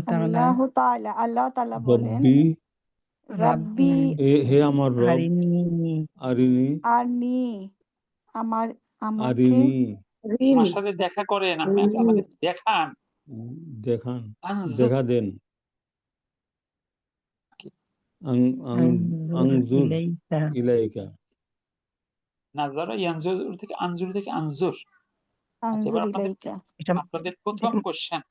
তাআলা আল্লাহ তাআলা আল্লাহ তাআলা বলেন, রব্বি রাব্বি হে আমার রব আরিনি আরিনি আরনি, আমাকে আরিনি আমার সাথে দেখা করেন, আমাকে দেখান, দেখান আনজুর দেখা দেন আনজুর ইলাইকা। ইলাইকা নাজারা ইয়ানজুর থেকে আনজুর। আচ্ছা, আনজুর এবার ইলাইকা। এটা আপনাদের প্রথম কোশ্চেন,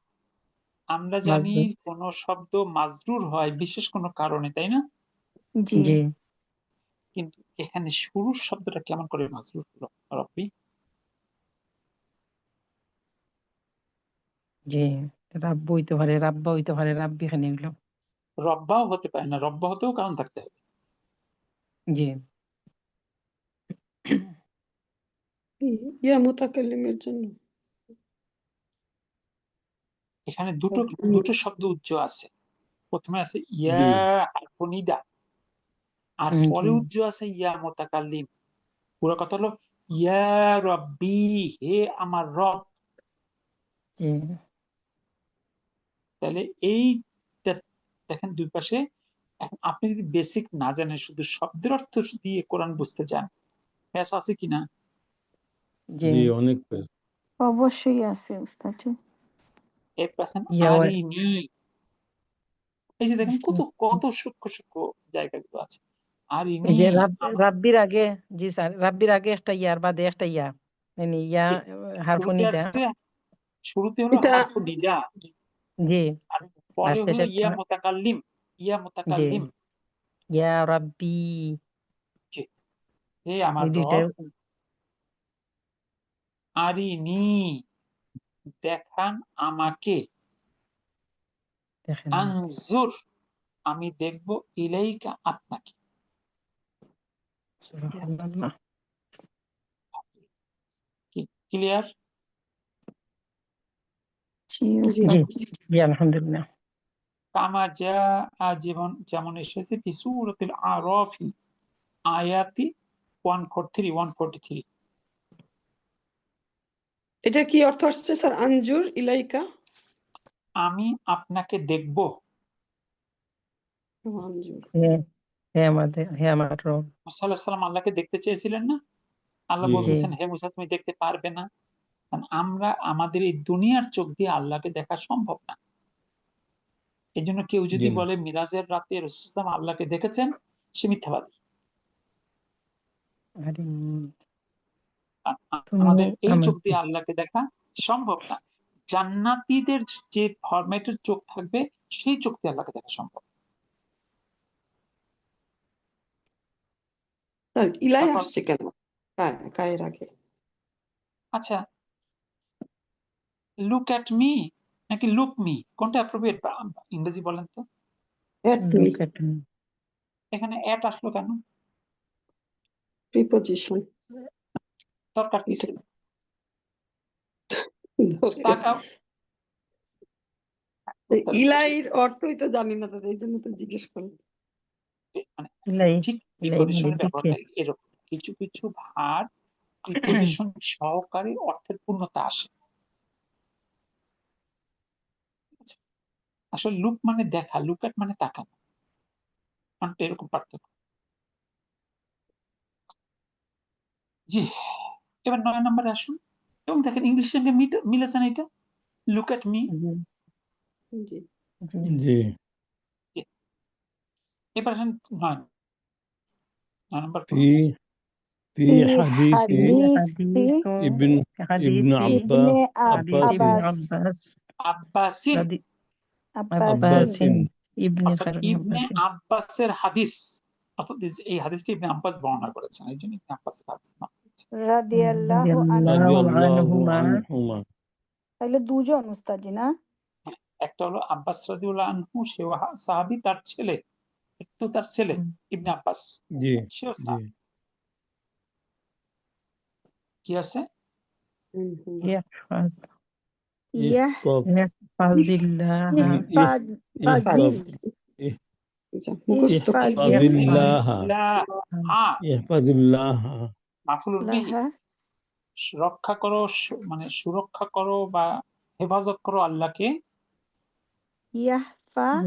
আমরা জানি মাজরুর। কোন শব্দ মাজরুর হয় বিশেষ কোনো কারণে, তাই না? জি জি কিন্তু এখানে শুরুর শব্দটা কেমন করে মাজরুর হলো রব্বি? জি রাব্বু হইতে পারে, রাব্বা হইতে পারে, রাব্বি এখানে এগুলো। রব্বাও হতে পারে না, রব্বা হতেও কারণ থাকতে হবে। জি ইয়া মুতাকাল্লিমের জন্য। এখানে দুটো শব্দ উজ্জ আছে। প্রথমে আছে ইয়া জি হারফুনিদা, আর জি পরে উজ্জ আছে ইয়া মুতাকাল্লিম। পুরো কথা হলো ইয়া রব্বি, হে আমার রব। জি তাহলে এইটা দেখেন দুই পাশে। এখন আপনি যদি বেসিক না জানেন, শুধু শব্দের অর্থ দিয়ে কোরআন বুঝতে চান, প্যাস আছে কিনা? জি জি অনেক পেজ অবশ্যই আছে উস্তাদ জি। এর পাশে ইয়াওয়া আরিনি, এই যে দেখেন কত কত সূক্ষ্ম সূক্ষ্ম জায়গাগুলো আছে। আরিনি এই যে আমা- রাব্বির আগে, জি স্যার, রাব্বির আগে একটা ইয়ার বাদে একটা ইয়া, মানে ইয়া হারফু শুরুতে নিদা। আসছে, শুরুতে হলো এটা হারফু নিদা, জি, আর আর পরে হলো শেষেরটা ইয়া জি, মুতাকাল্লিম। ইয়া রাব্বি, জি, হে আমার এই দুইটা রব, আরিনি দেখান আমাকে, দেখেন। আনজুর আমি দেখব, ইলাইকা আপনাকে। সুবহানাল্লাহ। ক্লিয়ার? জি জি উস্তাদ। জি আলহামদুলিল্লাহ। কামা যা যেমন যেমন এসেছে ফি সূরাতিল আরাফি আয়াতি 143 এটা কি অর্থ আসছে স্যার? আঞ্জুর ইলাইকা, আমি আপনাকে দেখব। আঞ্জুর। হে হে আমার রব। মুসা আলাইহিস সালাম আল্লাহকে দেখতে চেয়েছিলেন না? আল্লাহ জি জি বলতেছেন, হে মুসা তুমি দেখতে পারবে না, কারণ আমরা আমাদের এই দুনিয়ার চোখ দিয়ে আল্লাহকে দেখা সম্ভব না। এই জন্য কেউ জি যদি না বলে মিরাজের রাতে রাসূল সাল্লাল্লাহু আলাইহি ওয়াসাল্লাম আল্লাহকে দেখেছেন, সে মিথ্যাবাদী। আরিনি তুমি আমাদের এই চোখ আমাকে। দিয়ে আল্লাহকে দেখা সম্ভব না। জান্নাতীদের যে ফরম্যাটের চোখ থাকবে, সেই চোখ দিয়ে আল্লাহকে দেখা সম্ভব। স্যার ইলাই তারপর আসছে কেন? কায়ের আগে। আচ্ছা, লুক অ্যাট মি নাকি লুক মি, কোনটা অ্যাপ্রোপ্রিয়েট ইংরেজি বলেন তো? At me, look at me. এখানে অ্যাট আসলো কেন? প্রিপজিশন। দরকার কি এটা ছিল? তাকাও, উত্তর আসছে ইলাইর অর্থই তো জানি না দাদা, এই জন্য তো জিজ্ঞেস করি। মানে ইলাই, ঠিক ইলাই মানে প্রিপজিশনের দিকে। ব্যবহারটা এরকম, কিছু কিছু ভার প্রিপজিশন সহকারে অর্থের পূর্ণতা আসে। আচ্ছা, আসলে লুক মানে দেখা, লুক অ্যাট মানে তাকানো, অনেকটা এরকম পার্থক্য। জি, এবার ৯ নম্বরে আসুন এবং দেখেন ইংলিশের সঙ্গে মিলেছে না এটা, লুক অ্যাট মি। জি জি জি জি এবার আসেন ৯ নম্বর ফি পড়ুন। ফি في হাদিসি حديث ইবন ইবন হাদিসি ابن হাদিস আব্বাসিন ইবনে عباس আব্বাস আব্বাসিন, রাদি عباس আব্বাসিন ইবনে অর্থাৎ ইবনে আব্বাসিন। আব্বাসের হাদিস, অর্থাৎ এই হাদিসটি ইবনে আব্বাস বর্ণনা করেছেন, এই জন্য ইবনে আব্বাসের হাদিস নাম দিয়েছে। رضي الله عنه। রাদিয়াল্লাহু রাদিয়াল্লাহু আনহুমা। আনহুমা। তাহলে দুজন উস্তাদ জি না? হ্যাঁ, একটা হলো আব্বাস রাদিয়াল্লাহু আনহু, সেও সাহাবী, তার ছেলে, একটু তার ছেলে ইবনে আব্বাস, জি সেও জি সাহাবী। কি আছে? ইয়াহফাজ يح ইহফাজ ইয়াহফাজিল্লাহ ইহ يحفظي ইহফাজ ইহ মুখস্থ يحفظ ইহফাজিল্লাহ হা ইহফাজিল্লাহ মাফুলুন বিহি, لها রক্ষা করো, মানে সুরক্ষা করো বা হেফাজত করো আল্লাহকে। يحفظ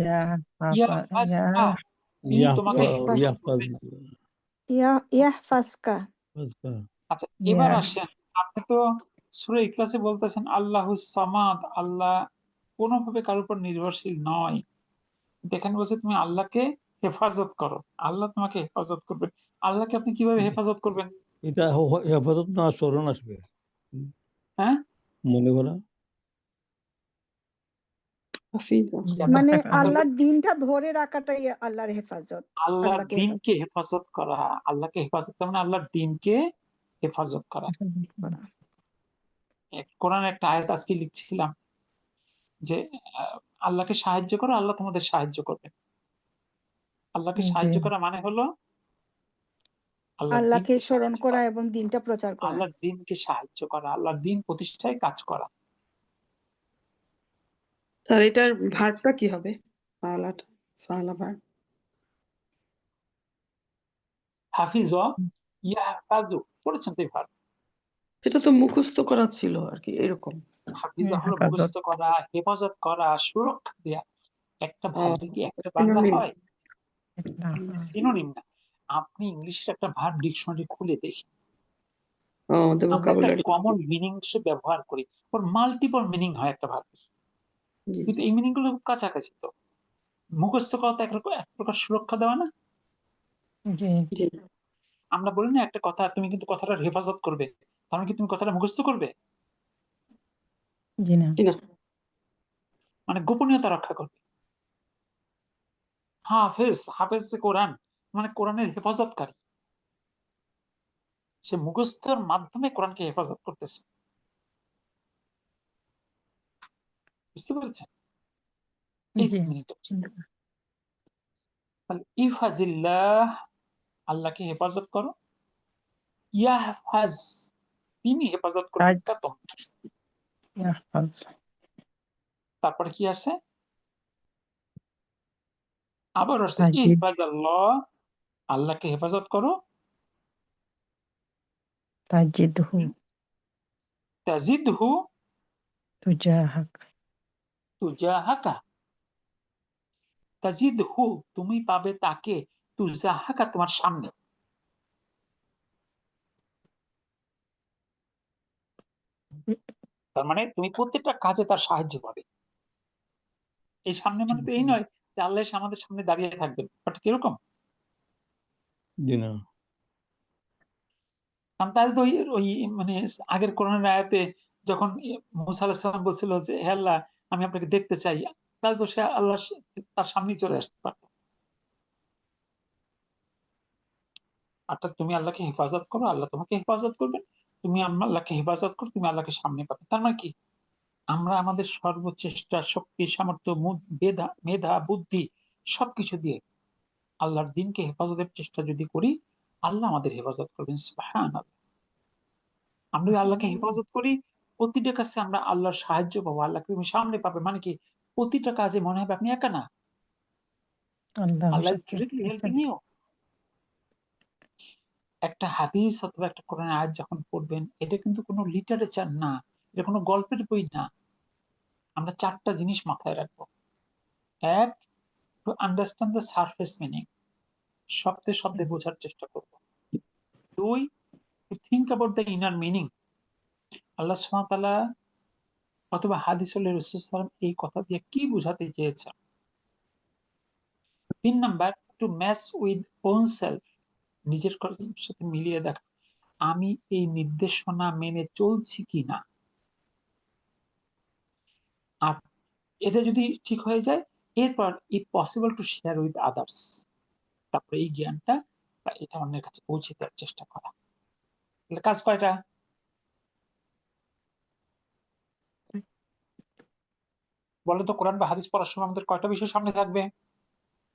ইয়াহফাজকা, তিনি তোমাকে يحفظ হেফাজত করবেন। يحفظك। আচ্ছা, এবার আসেন, আপনি তো সূরা ইখলাসে বলতেছেন আল্লাহুস সামাদ, আল্লাহ কোনোভাবে কারোর উপর নির্ভরশীল নয়। এখানে বলছে তুমি আল্লাহকে হেফাজত করো, আল্লাহ তোমাকে হেফাজত করবেন। আল্লাহকে আপনি কিভাবে হেফাজত করবেন? এটা হেফাজত না স্মরণ আসবে হ্যাঁ, মনে করা। হাফিজা। মানে আল্লাহর দিনটা ধরে রাখাটাই আল্লাহর হেফাজত। আল্লাহর আল্লাহকে দিনকে হেফাজত করা, আল্লাহকে হেফাজত করা মানে আল্লাহর দিনকে হেফাজত করা। করা। কোরআনের একটা আয়াত আজকে লিখছিলাম যে আল্লাহকে সাহায্য করো, আল্লাহ তোমাদের সাহায্য করবে। আল্লাহকে সাহায্য করা মানে হলো আল্লাহর আল্লাহকে দিনকে স্মরণ সাহায্য করা করা, এবং দিনটা প্রচার করা। আল্লাহর দিনকে সাহায্য করা, আল্লাহর দিন প্রতিষ্ঠায় কাজ করা। স্যার এটার ভার্বটা কি হবে? ফালা ভার্ব। হাফিজ ইয়াহফাজু পড়েছেন তো এই ভার্ব। সেটা তো মুখস্থ করা ছিল আর কি, এরকম। হাফিজা হলো মুখস্থ করা, হেফাজত করা, সুরক্ষা দেয়া। একটা ভার্বের কি একটা বাংলা synonym। হয়? সিনোনিম না। আপনি ইংলিশের একটা ভার্ব ডিকশনারি খুলে দেখি, আমাদের আমরা একটা vocabulary কমন মিনিং ব্যবহার করি, ওর মাল্টিপল মিনিং হয় একটা ভার্বের, জি কিন্তু এই মিনিং গুলো খুব কাছাকাছি। তো মুখস্থ করা তো এক প্রকার সুরক্ষা দেওয়া না? জি জি আমরা বলি না একটা কথা, তুমি কিন্তু কথাটার হেফাজত করবে, তার মানে কি তুমি কথাটা মুখস্থ করবে? জি না জি না মানে গোপনীয়তা রক্ষা করবে। হাফেজ, হাফেজ যে কোরআন, মানে কোরআনের হেফাজতকারী, সে মুখস্থের মাধ্যমে কোরআনকে হেফাজত করতেছে। বুঝতে পেরেছেন? এক জি মিনিট, তাহলে ইফাজিল্লাহ, আল্লাহকে হেফাজত করো, ইয়াহফাজ, তিনি হেফাজত করবেন তোমাকে। ইয়াহফাজ তারপরে কি আছে? আবার আছে তাজিদ ইহফাজাল্লাহ, আল্লাহকে হেফাজত করো, তাজিদহু তাজিদহু তুজাহাক তুজাহাকা, তাজিদহু তুমি পাবে তাকে, তুজাহাকা তোমার সামনে। তার মানে তুমি প্রত্যেকটা কাজে তার সাহায্য পাবে। এই সামনে মানে তো এই নয় যে আল্লাহ এসে আমাদের সামনে দাঁড়িয়ে থাকবেন, বাট কিরকম? জি না কারণ তাহলে তো ওই মানে আগের কোরআনের আয়াতে যখন মুসা আলাইহিস সালাম বলছিল যে হে আল্লাহ আমি আপনাকে দেখতে চাই, তাহলে তো সে আল্লাহ তার সামনেই চলে আসতে পারত। অর্থাৎ তুমি আল্লাহকে হেফাজত করো, আল্লাহ তোমাকে হেফাজত করবেন, তুমি আল্লাহকে হেফাজত করো, তুমি আল্লাহকে সামনে পাবে। তার মানে কি, আমরা আমাদের সর্বচেষ্টা, শক্তি, সামর্থ্য, মেধা, বুদ্ধি সবকিছু দিয়ে আল্লাহর দিনকে হেফাজতের চেষ্টা যদি করি, আল্লাহ আমাদের হেফাজত করবেন। সুবহানাল্লাহ। আমরা যদি আল্লাহকে হেফাজত করি, প্রতিটা কাছে আমরা আল্লাহর সাহায্য পাবো, আল্লাহকে তুমি সামনে পাবে। মানে কি, প্রতিটা কাজে মনে হবে আপনি একা না, আল্লাহ আল্লাহ ইজ সাথে ডিরেক্টলি আছেন। Helping you. একটা হাদিস অথবা একটা কোরআন আয়াত যখন পড়বেন, এটা কিন্তু কোনো লিটারেচার না, এটা কোনো গল্পের বই না। আমরা চারটা জিনিস মাথায় রাখবো। এক, to understand the surface meaning, শব্দে শব্দে বোঝার চেষ্টা করব। দুই, to think about the inner meaning, Allah সুবহানাহু ওয়া তাআলা অথবা হাদিসুল রাসূল সাল্লাল্লাহু আলাইহি ওয়াসাল্লাম এই কথা দিয়ে কি বোঝাতে চেয়েছেন। তিন number, to match with own self, নিজের সাথে মিলিয়ে দেখা, আমি এই নির্দেশনা মেনে চলছি কিনা। আর এটা যদি ঠিক হয়ে যায়, এরপর if possible to share with others, তারপরে এই জ্ঞানটা বা এটা অন্যের কাছে পৌঁছে দেওয়ার চেষ্টা করা। তাহলে কাজ কয়টা? বলে তো, কোরআন বা হাদিস পড়ার সময় আমাদের কয়টা বিষয় সামনে থাকবে?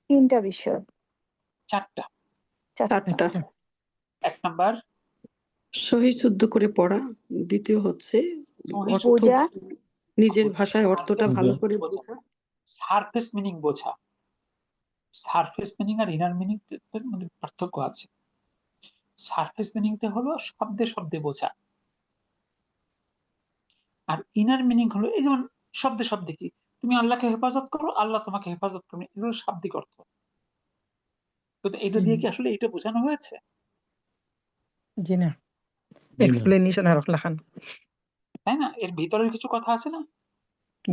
3টা বিষয়, চারটা। 4টা। চারটা এক নাম্বার, সহি শুদ্ধ করে পড়া, দ্বিতীয় হচ্ছে সহি অর্থ বোঝা, নিজের ভাষায় অর্থটা ভালো করে বোঝা, সারফেস মিনিং বোঝা। সারফেস মিনিং আর ইনার মিনিং এর মধ্যে পার্থক্য আছে। সারফেস মিনিংটা হলো শব্দে শব্দে বোঝা, আর ইনার মিনিং হলো এই যেমন শব্দে শব্দে কি, তুমি আল্লাহকে হেফাজত করো, আল্লাহ তোমাকে হেফাজত করবে, এগুলো শাব্দিক অর্থ। কিন্তু এটা দিয়ে কি আসলে এটা বোঝানো হয়েছে? জি না জি না এক্সপ্লেনেশন আর লেখান। তাই না? এর ভিতরের কিছু কথা আছে না,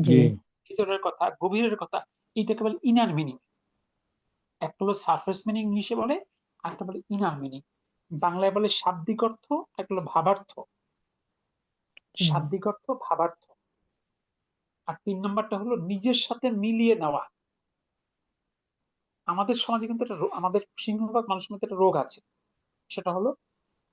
জি জি ভিতরের কথা, গভীরের কথা, এইটাকে বলে ইনার মিনিং। একটা হলো সারফেস মিনিং ইংলিশে বলে, একটা বলে ইনার মিনিং, বাংলায় বলে শাব্দিক অর্থ, একটা হলো ভাবার্থ। শাব্দিক অর্থ, ভাবার্থ। আর তিন নম্বরটা হলো নিজের সাথে মিলিয়ে নেওয়া। আমাদের সমাজে কিন্তু আমাদের সিংহভাগ মানুষের মধ্যে একটা রোগ আছে, সেটা হলো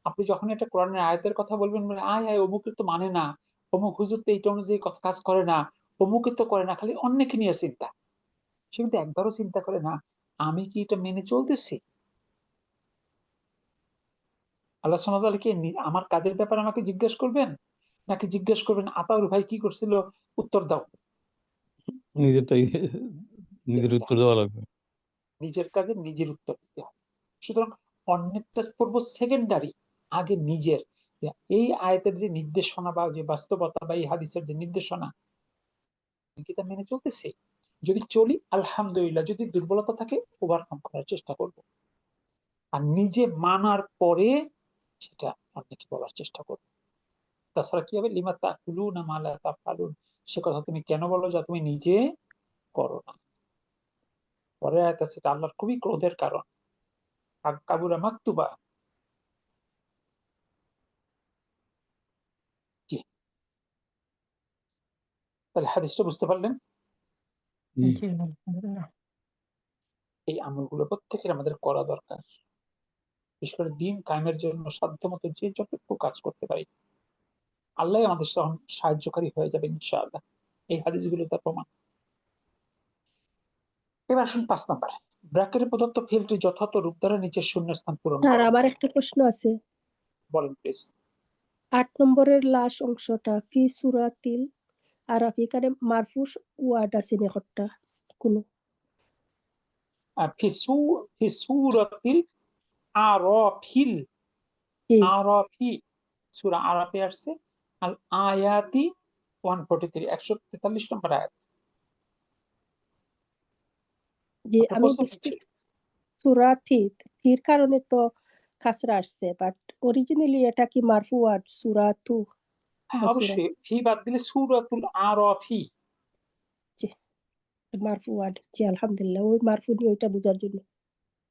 আপনি যখন একটা কোরআনের আয়াতের কথা বলবেন, মানে আয় আয় অমুকের তো মানে না, অমুক হুজুর তো এইটা অনুযায়ী কাজ করে না, অমুকের তো করে না, খালি অন্যকে নিয়ে চিন্তা। সে কিন্তু একবারও চিন্তা করে না আমি কি এটা মেনে চলতেছি। আল্লাহ সুবহানাহু ওয়া তাআলা কি আমার কাজের ব্যাপারে আমাকে জিজ্ঞেস করবেন, নাকি জিজ্ঞেস করবেন আতাউর ভাই কি করছিল, উত্তর দাও। নিজেরটাই নিজের উত্তর দেওয়া লাগবে নিজের কাজে নিজের উত্তর দিতে হবে। সুতরাং অন্যেরটা পূর্ব সেকেন্ডারি, আগে নিজের। যে এই আয়াতের যে নির্দেশনা বা যে বাস্তবতা বা এই হাদিসের যে নির্দেশনা, কি তা মেনে চলতেছি? যদি চলি আলহামদুলিল্লাহ, যদি দুর্বলতা থাকে ওভারকাম করার চেষ্টা করব। আর নিজে মানার পরে সেটা অন্যকে বলার চেষ্টা করব। তাছাড়া কি হবে, লিমা তাকুলুনা মা লা তাফআলুন, সে কথা তুমি কেন বলো যা তুমি নিজে করো না। পরের আয়াত আছে, এটা আল্লাহর খুবই ক্রোধের কারণ। আর কাবুরা মাকতুবা। জি, তাহলে হাদিসটা বুঝতে পারলেন? জি জি আলহামদুলিল্লাহ। এই আমলগুলো প্রত্যেকের আমাদের করা দরকার, বিশেষ করে দিন কায়েমের জন্য সাধ্যমতো যে যতটুকু কাজ করতে পারি আল্লাহ আমাদের সাহায্যকারী হয়ে যাবে ইনশাআল্লাহ। এই হাদিসগুলো তার প্রমাণ। এবার আসুন 5 নাম্বার, ব্র্যাকেটে প্রদত্ত ফিল্ডটি যথাযথ রূপ দ্বারা নিচের শূন্যস্থান পূরণ স্যার করুন। আমার একটা প্রশ্ন আছে। বলেন প্লিজ। 8 নম্বরের লাস্ট অংশটা ফি সূরাতিল আরাফ, এখানে মারফুস ওয়ার্ড আছে নি একটা কোনো? ফি সূরাতিল আরাফিল, জি আরাফি সূরা আরাফে আসছে। আল আয়াতি 143 143 নম্বর আয়াত। জি আপনার আমি প্রশ্ন কি বুঝতে ছিল? সূরাতি ফির কারণে তো কাসরা আসছে, বাট অরিজিনালি এটা কি মারফু ওয়ার্ড সূরাতু হ্যাঁ বা সূরা? অবশ্যই, ফি বাদ দিলে সূরাতুল আরাফি। জি মারফু ওয়ার্ড। জি আলহামদুলিল্লাহ, ওই মারফু নিয়ে ওইটা বোঝার জন্য।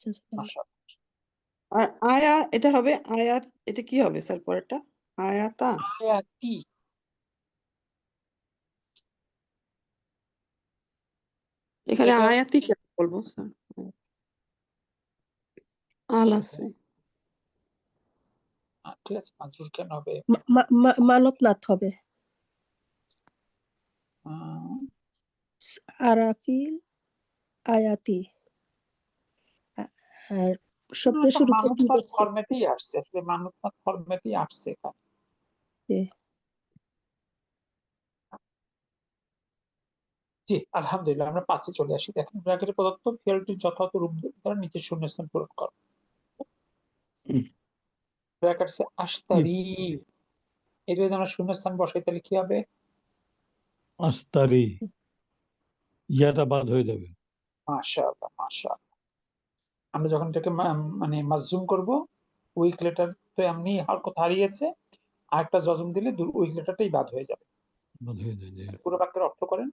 জাযাকাল্লাহ। মাশাআল্লাহ। আর আয়া এটা হবে আয়াত, এটা কি হবে স্যার পরেরটা? আয়াতা। আয়াতি এখানে এটা আয়াতি কেন বলবো স্যার? আল আছে। ঠিক আছে, মাজরুর কেন হবে? মানত নাথ হবে আহ, আরাফিল আয়াতি। আর না, শব্দের এটা শুরুতে কি মানবতার বলছে? ফরম্যাটেই আসছে, আসলে মানবতার ফরম্যাটেই আসছে এখানে। জি জি আলহামদুলিল্লাহ, আমরা 5-এ চলে আসি। দেখেন, ব্র্যাকেটে প্রদত্ত ফিল্ডটির যথাযথ রূপ দ্বারা নিচের শূন্যস্থান পূরণ করো। ব্র্যাকেট আছে আশতারি, এটা যদি আমরা শূন্যস্থান বসাই তাহলে কি হবে? আস্তারি, ইয়াটা বাদ হয়ে যাবে। মাশাআল্লাহ মাশাআল্লাহ। আমরা যখন এটাকে মানে মাজজুম করব, উইক লেটার তো এমনি হরকত হারিয়েছে, আর একটা জজম দিলে উইক লেটারটাই বাদ হয়ে যাবে। বাদ হয়ে যায় যে পুরো বাক্যের অর্থ করেন।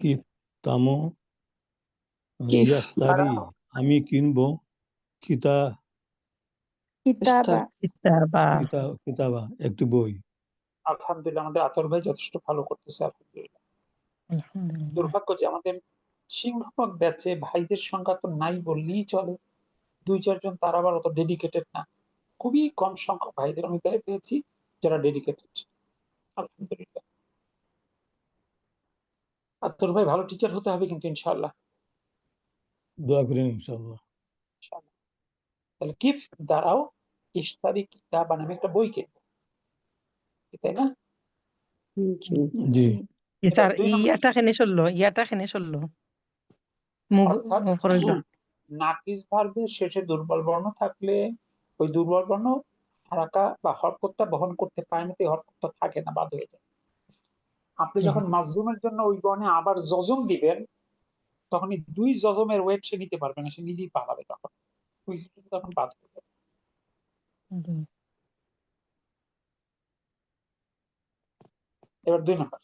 কি তামো কিফ ইয়াস্তারি, আমি কিনবো কিতা কিতাবা। কিতাবা। কিতাবা, একটি বই। আলহামদুলিল্লাহ, আমাদের আতর ভাই যথেষ্ট ভালো করতেছে আলহামদুলিল্লাহ। আলহামদুলিল্লাহ। দুর্ভাগ্য যে আমাদের সিংহভাগ ব্যাচে ভাইদের সংখ্যা তো নাই বললেই চলে, 2-4 জন, তারা আবার অত ডেডিকেটেড না। খুবই কম সংখ্যক ভাইদের আমি পেয়েছি যারা ডেডিকেটেড, আলহামদুলিল্লাহ। আতর ভাই ভালো টিচার হতে হবে কিন্তু ইনশাআল্লাহ। দোয়া করেন ইনশাআল্লাহ। ইনশাআল্লাহ। তাহলে কিফ দ্বারাও ইশতারি কিতাব নামে একটা বই কিনবো, তাই না? জি জি জি স্যার, এবার 2 নম্বর, ইয়াটা খেনে চললো মুখ অর্থাৎ করইলো। নাকিস ভার্বের শেষে দুর্বল বর্ণ থাকলে ওই দুর্বল বর্ণ হারাকা বা হরকতটা বহন করতে পারে না, হরকতটা থাকে না, বাদ হয়ে যায়। আপনি যখন মাজজুমের জন্য ওই বর্ণে আবার জজম দিবেন, তখন এই 2 জজমের ওয়েট সে নিতে পারবে না, সে নিজেই পালাবে, তখন ওই তখন বাদ হয়ে যাবে। এবার 2 নম্বর,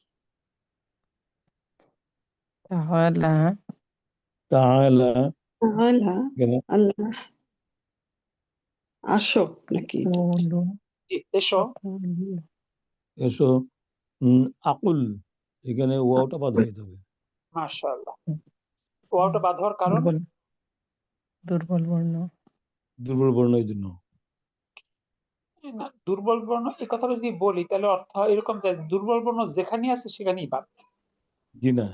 তাহলে তাআলা, তাআলা কেন আল্লাহ আসো নাকি এটা? আকুলু জি এসো। আকুলু এসো, আকুল, এখানে ওয়াওটা বাদ হয়ে যাবে। মাশাআল্লাহ। ওয়াওটা বাদ হওয়ার কারণ? দুর্বল বর্ণ। দুর্বল বর্ণের জন্য। না, দুর্বল বর্ণ এই কথাটা যদি বলি তাহলে অর্থ এরকম যে দুর্বল বর্ণ যেখানে আছে সেখানেই বাদ। জি না,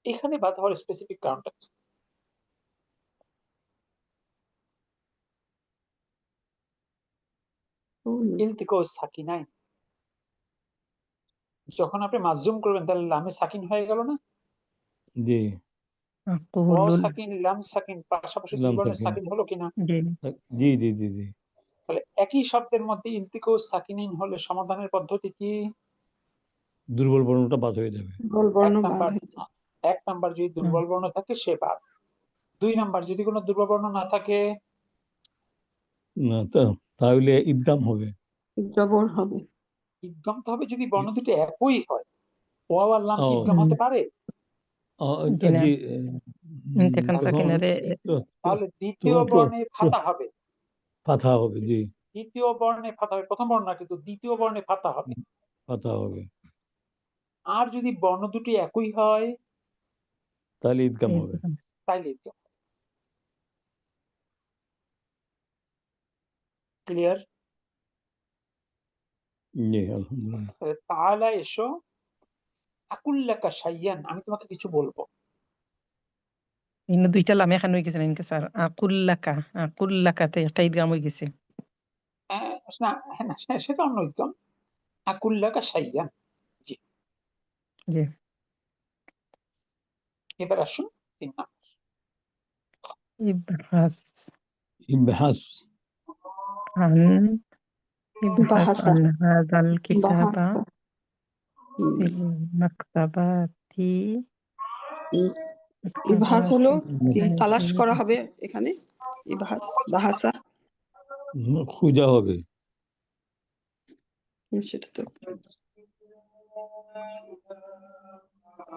এখানে বাদ হওয়ার স্পেসিফিক কারণটা কি? ইলতিকো সাকিনাই, যখন আপনি মাজজুম করবেন তাহলে লামে সাকিন হয়ে গেল না? জি ওয়াও আকুলুল। সাকিন, লাম সাকিন, পাশাপাশি লাম 2 বর্ণের সাকিন, সাকিন হলো কিনা? জি জি জি জি জি তাহলে একই শব্দের মধ্যে ইলতিকো সাকিনাইন হলে সমাধানের পদ্ধতি কি? দুর্বল বর্ণটা বাদ হয়ে যাবে। দুর্বল বর্ণ এক বাদ নাম্বার, হয়ে যায়। 1 নাম্বার যদি দুর্বল বর্ণ থাকে সে বাদ। 2 নাম্বার যদি কোনো দুর্বল বর্ণ না থাকে, না তাহলে ইদগাম হবে। জবর হবে। ইদগাম তো হবে যদি বর্ণ দুটো একই হয়। ওয়াও আর লাম কি ও ইদগাম হতে পারে? জি না। জি ইন্তেকান তাহলে তখন সাকিনারে তাহলে দ্বিতীয় তখন বর্ণে ফাতা হবে, ফাথা হবে, জি, দ্বিতীয় বর্ণে ফাতা হবে, প্রথম বর্ণ না, কিন্তু দ্বিতীয় বর্ণে ফাতা হবে। ফাথা হবে, আর যদি বর্ণ দুটি একই হয় তাহলে ইদগাম হবে। ইদগাম। তাইলে ক্লিয়ার। জি, আলহামদুলিল্লাহ। তাআলা এসো, আকুল্লাকা শাইয়ান, আমি তোমাকে কিছু বলবো। ইন্ন দুইটা লাম এখানে হয়ে গেছে না ইনকাসার। আকুল্লাকাতে একটা ইদগাম হয়ে গেছে। না, হ্যাঁ, না, সেটা অন্য ইদগাম। আকুল্লাকা শাইয়ান। জি, জি। এবার আসুন 3 নাম্বার। ইবহাস ইবহাস আন ইবহাস বাহাসা আন হাযাল কিতাবা বাহাসা ফিল মাকতাবাতি ইবহাস হলো কি তালাশ করা লাইব্রেরি। হবে এখানে ইবহাস বাহাসা খুঁজা হবে। সেটা তো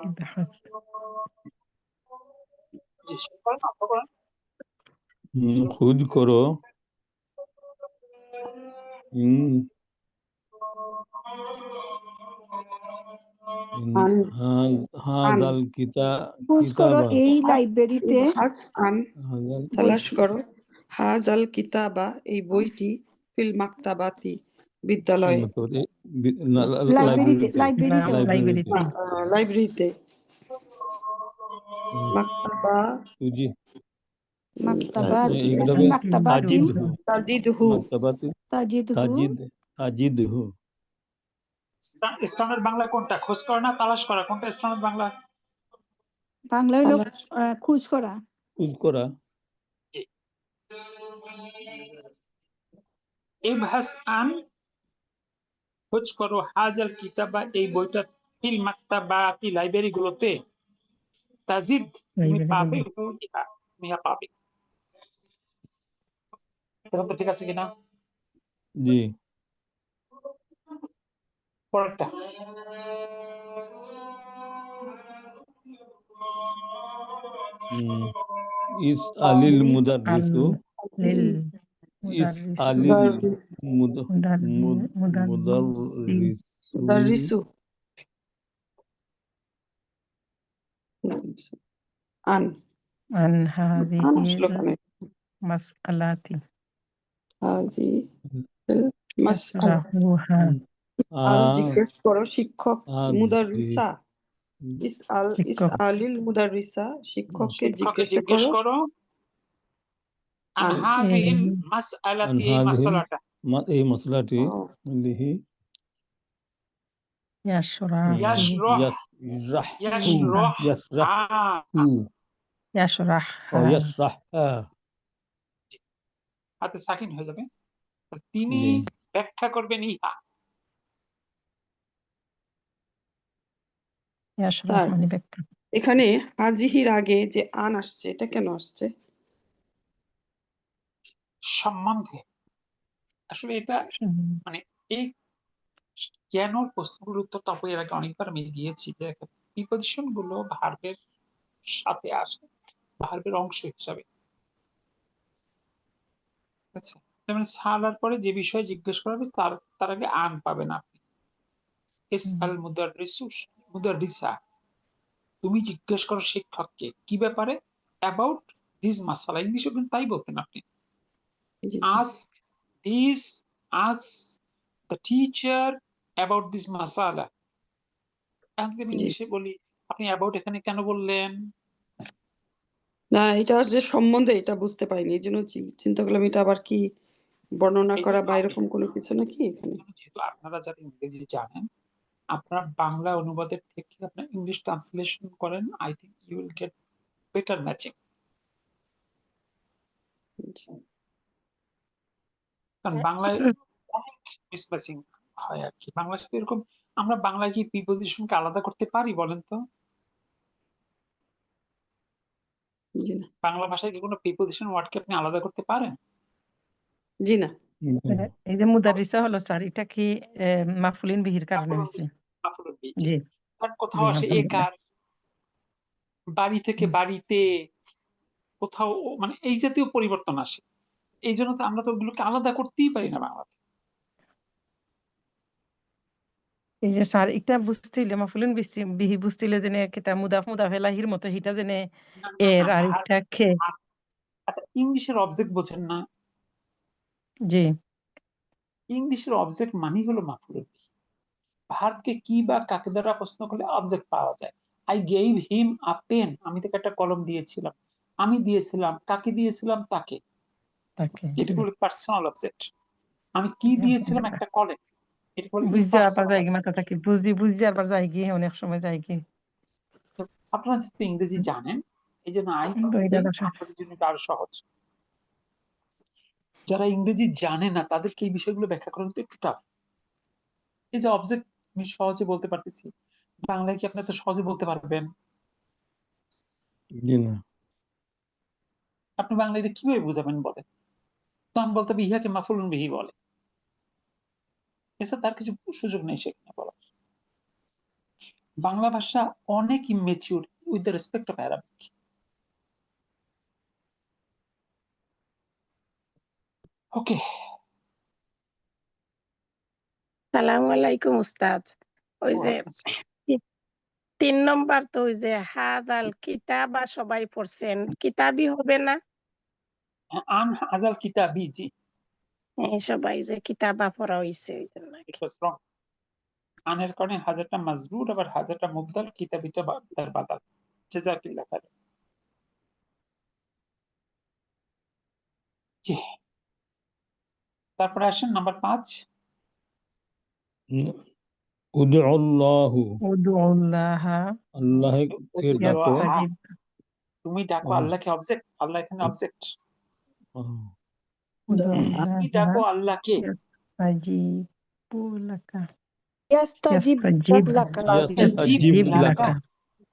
ইবহাস জি, শুরু করেন, অর্থ করেন। খোঁজ করো, আন হাযাল খোঁজ করো কিতাবা, এই লাইব্রেরিতে, ইবহাস আন হাযাল তালাশ করো হাজাল কিতাবা এই বইটি ফিল মাকতাবাতি বিদ্যালয়ে লাইব্রেরিতে, লাইব্রেরিতে, লাইব্রেরিতে বলো। লাইব্রেরিতে মাকতাবা খুঁজি, মাকতাবাতি, এগুলো ফি মাকতাবাতিন তাজিদহু মাকতাবাতি তাজিদহু, তাজিদহু। ইসলামের বাংলা কোনটা? খোঁজ করা না তালাশ করা? কোনটা ইসলামের বাংলা? বাংলা হলো তালাশ খোঁজ করা। খোঁজ করা। জি। ইবহাস আন, খোঁজ করো, হাজাল কিতাবা এই বইটা, ফিল মাকতাবাতি লাইব্রেরি গুলোতে, তাজিদ তুমি পাবে, হু ইহা তুমি ইহা পাবে। এখন তো ঠিক আছে কিনা? জি, পরেরটা। ইস আলিল মুদাররিসু, লিল ইস মুদাররিসু আলিল মুদাররিসি মুদাররিসু আন আন আন হাযিহিল আসলো কেন মাসআলাতি হাজি মাসআলা ইয়াশরাহুহা আল জিজ্ঞেস করো শিক্ষক মুদাররিসা শিক্ষক ইসআলিল মুদাররিসা শিক্ষককে শিক্ষককে জিজ্ঞাসা জিজ্ঞেস করো করো, আন আন হাযিহিল মাসআলাতি, এই মাসআলাটা, এই মশলাটি লিহি ইয়াশরাহু ইয়াশরাহ, ইয়াশরাহ, ইয়াশরাহহা হাতে সাকিন হয়ে যাবে। তিনি জি। ব্যাখ্যা করবেন ইহা। ইয়াশরাহ মানে ব্যাখ্যা। এখানে হাজিহির আগে যে আন আসছে এটা কেন আসছে? সম্বন্ধে আসলে এটা মানে এই কেন প্রশ্নগুলোর উত্তরটা এর আগে অনেকবার আমি দিয়েছি, যে প্রিপজিশন গুলো ভার্বের সাথে আসে ভার্বের অংশ হিসাবে। আচ্ছা, যেমন সালার পরে যে বিষয়ে জিজ্ঞেস করা হবে তার আগে আন পাবেন আপনি। ইসআল মুদাররিসা, তুমি জিজ্ঞেস করো শিক্ষককে কি ব্যাপারে, অ্যাবাউট দিস মাসালা, ইংলিশে কিন্তু তাই বলতেন আপনি। ask the teacher about this masala। এখন যদি আমি ইংলিশে বলি, আপনি অ্যাবাউট এখানে কেন বললেন? না এটা যে সম্বন্ধে এটা বুঝতে পাইনি, এই জন্য চিন্তা করলাম এটা আবার কি বর্ণনা এই করা জন্য বা এরকম কোনো কিছু নাকি এখানে। যেহেতু আপনারা যারা ইংরেজি জানেন, আপনারা বাংলা অনুবাদের থেকে আপনার ইংলিশ ট্রান্সলেশন করেন, I think you will get better matching. কারণ বাংলায় অনেক মিসম্যাচিং হয় আর কি। বাংলার সাথে এরকম, আমরা বাংলায় কি প্রিপজিশনকে আলাদা করতে পারি বলেন তো? জি না, বাংলা ভাষায় কি কোনো প্রিপজিশন ওয়ার্ডকে আপনি আলাদা করতে পারেন? জি না। এই যে মুদাররিসা হলো স্যার, এটা কি মাফুলিন বিহির কারণে হয়েছে? জি কোথাও আসে আলহামদুলিল্লাহ। একার, বাড়ি থেকে বাড়িতে, কোথাও মানে এই জাতীয় পরিবর্তন আসে। এই জন্য তো আমরা তো ওগুলোকে আলাদা করতেই পারি না বাংলাতে। এই যে স্যার এটা বুঝছিলে মাফুলুন বিহি বুঝছিলে যে কিতা মুদাফ মুদাফ এলাহির মতো হিটা জেনে না না এর না আর ভার একটা খে আচ্ছা ইংলিশের অবজেক্ট বোঝেন না? জি ইংলিশের অবজেক্ট মানেই হলো মাফুলুন বিহি। ভার্বকে কি বা কাকে দ্বারা প্রশ্ন করলে অবজেক্ট পাওয়া যায়। I gave him a pen, আমি তাকে একটা কলম দিয়েছিলাম। আমি দিয়েছিলাম, কাকে দিয়েছিলাম? তাকে। তাকে এটা জি হলো পার্সোনাল অবজেক্ট। আমি কি দিয়েছিলাম? একটা কলেম। এটা হলো বুঝতে আবার ইম্পার্সোনাল যাই কি অবজেক্ট। মাথা থাকি বুঝতে আবার যাই কি অনেক সময় যাই কি আপনারা যেহেতু ইংরেজি জানেন এই জন্য আই বইটা দশা আপনাদের জন্য এটা আরো সহজ। যারা ইংরেজি জানে না তাদেরকে এই বিষয়গুলো ব্যাখ্যা করা কিন্তু একটু টাফ। এই যে অবজেক্ট আমি সহজে বলতে পারতেছি, বাংলায় কি আপনি তো সহজে বলতে পারবেন? জি না। আপনি বাংলায় এটা কিভাবে বুঝাবেন বলেন? তখন বলতে হবে ইহাকে মাফুলুন বিহি বলে। এছাড়া তার কিছু সুযোগ নেই সেখানে বলার। বাংলা ভাষা অনেক immature with the respect of Arabic. Okay, সালাম আলাইকুম উস্তাদ। ওই যে 3 নম্বর তো ওই যে হাদাল কিতাবা সবাই পড়ছেন, কিতাবই হবে না? আন আজাল কিতাবি, জি, সবাই যে কিতাবা পড়া হইছে ওই জন্য আর ইট কি। ওয়াজ রং। আনের কারণে হাজারটা মাজরুর আবার হাজারটা মুবদাল, কিতাবিটা তার বাদাল। জাযাকিল্লাহ খাইর। জি, তারপরে আসেন নাম্বার 5। উদুল্লাহু, উদুল্লাহ আল্লাহকে ডাকো। ইয়াস্তাজিব তুমি ডাকো আহ, আল্লাহকে, অবজেক্ট। আল্লাহ এখানে অবজেক্ট। আহ, উদুল্লাহ তুমি ডাকো আল্লাহকে। ইয়াস্তাজিবু লাকা ইয়াস্তাজিব ইয়াস্তাজিব লাকা। ইয়াস্তাজিব ইয়াস্তাজিব জিব লাকা। লাকা, লাকা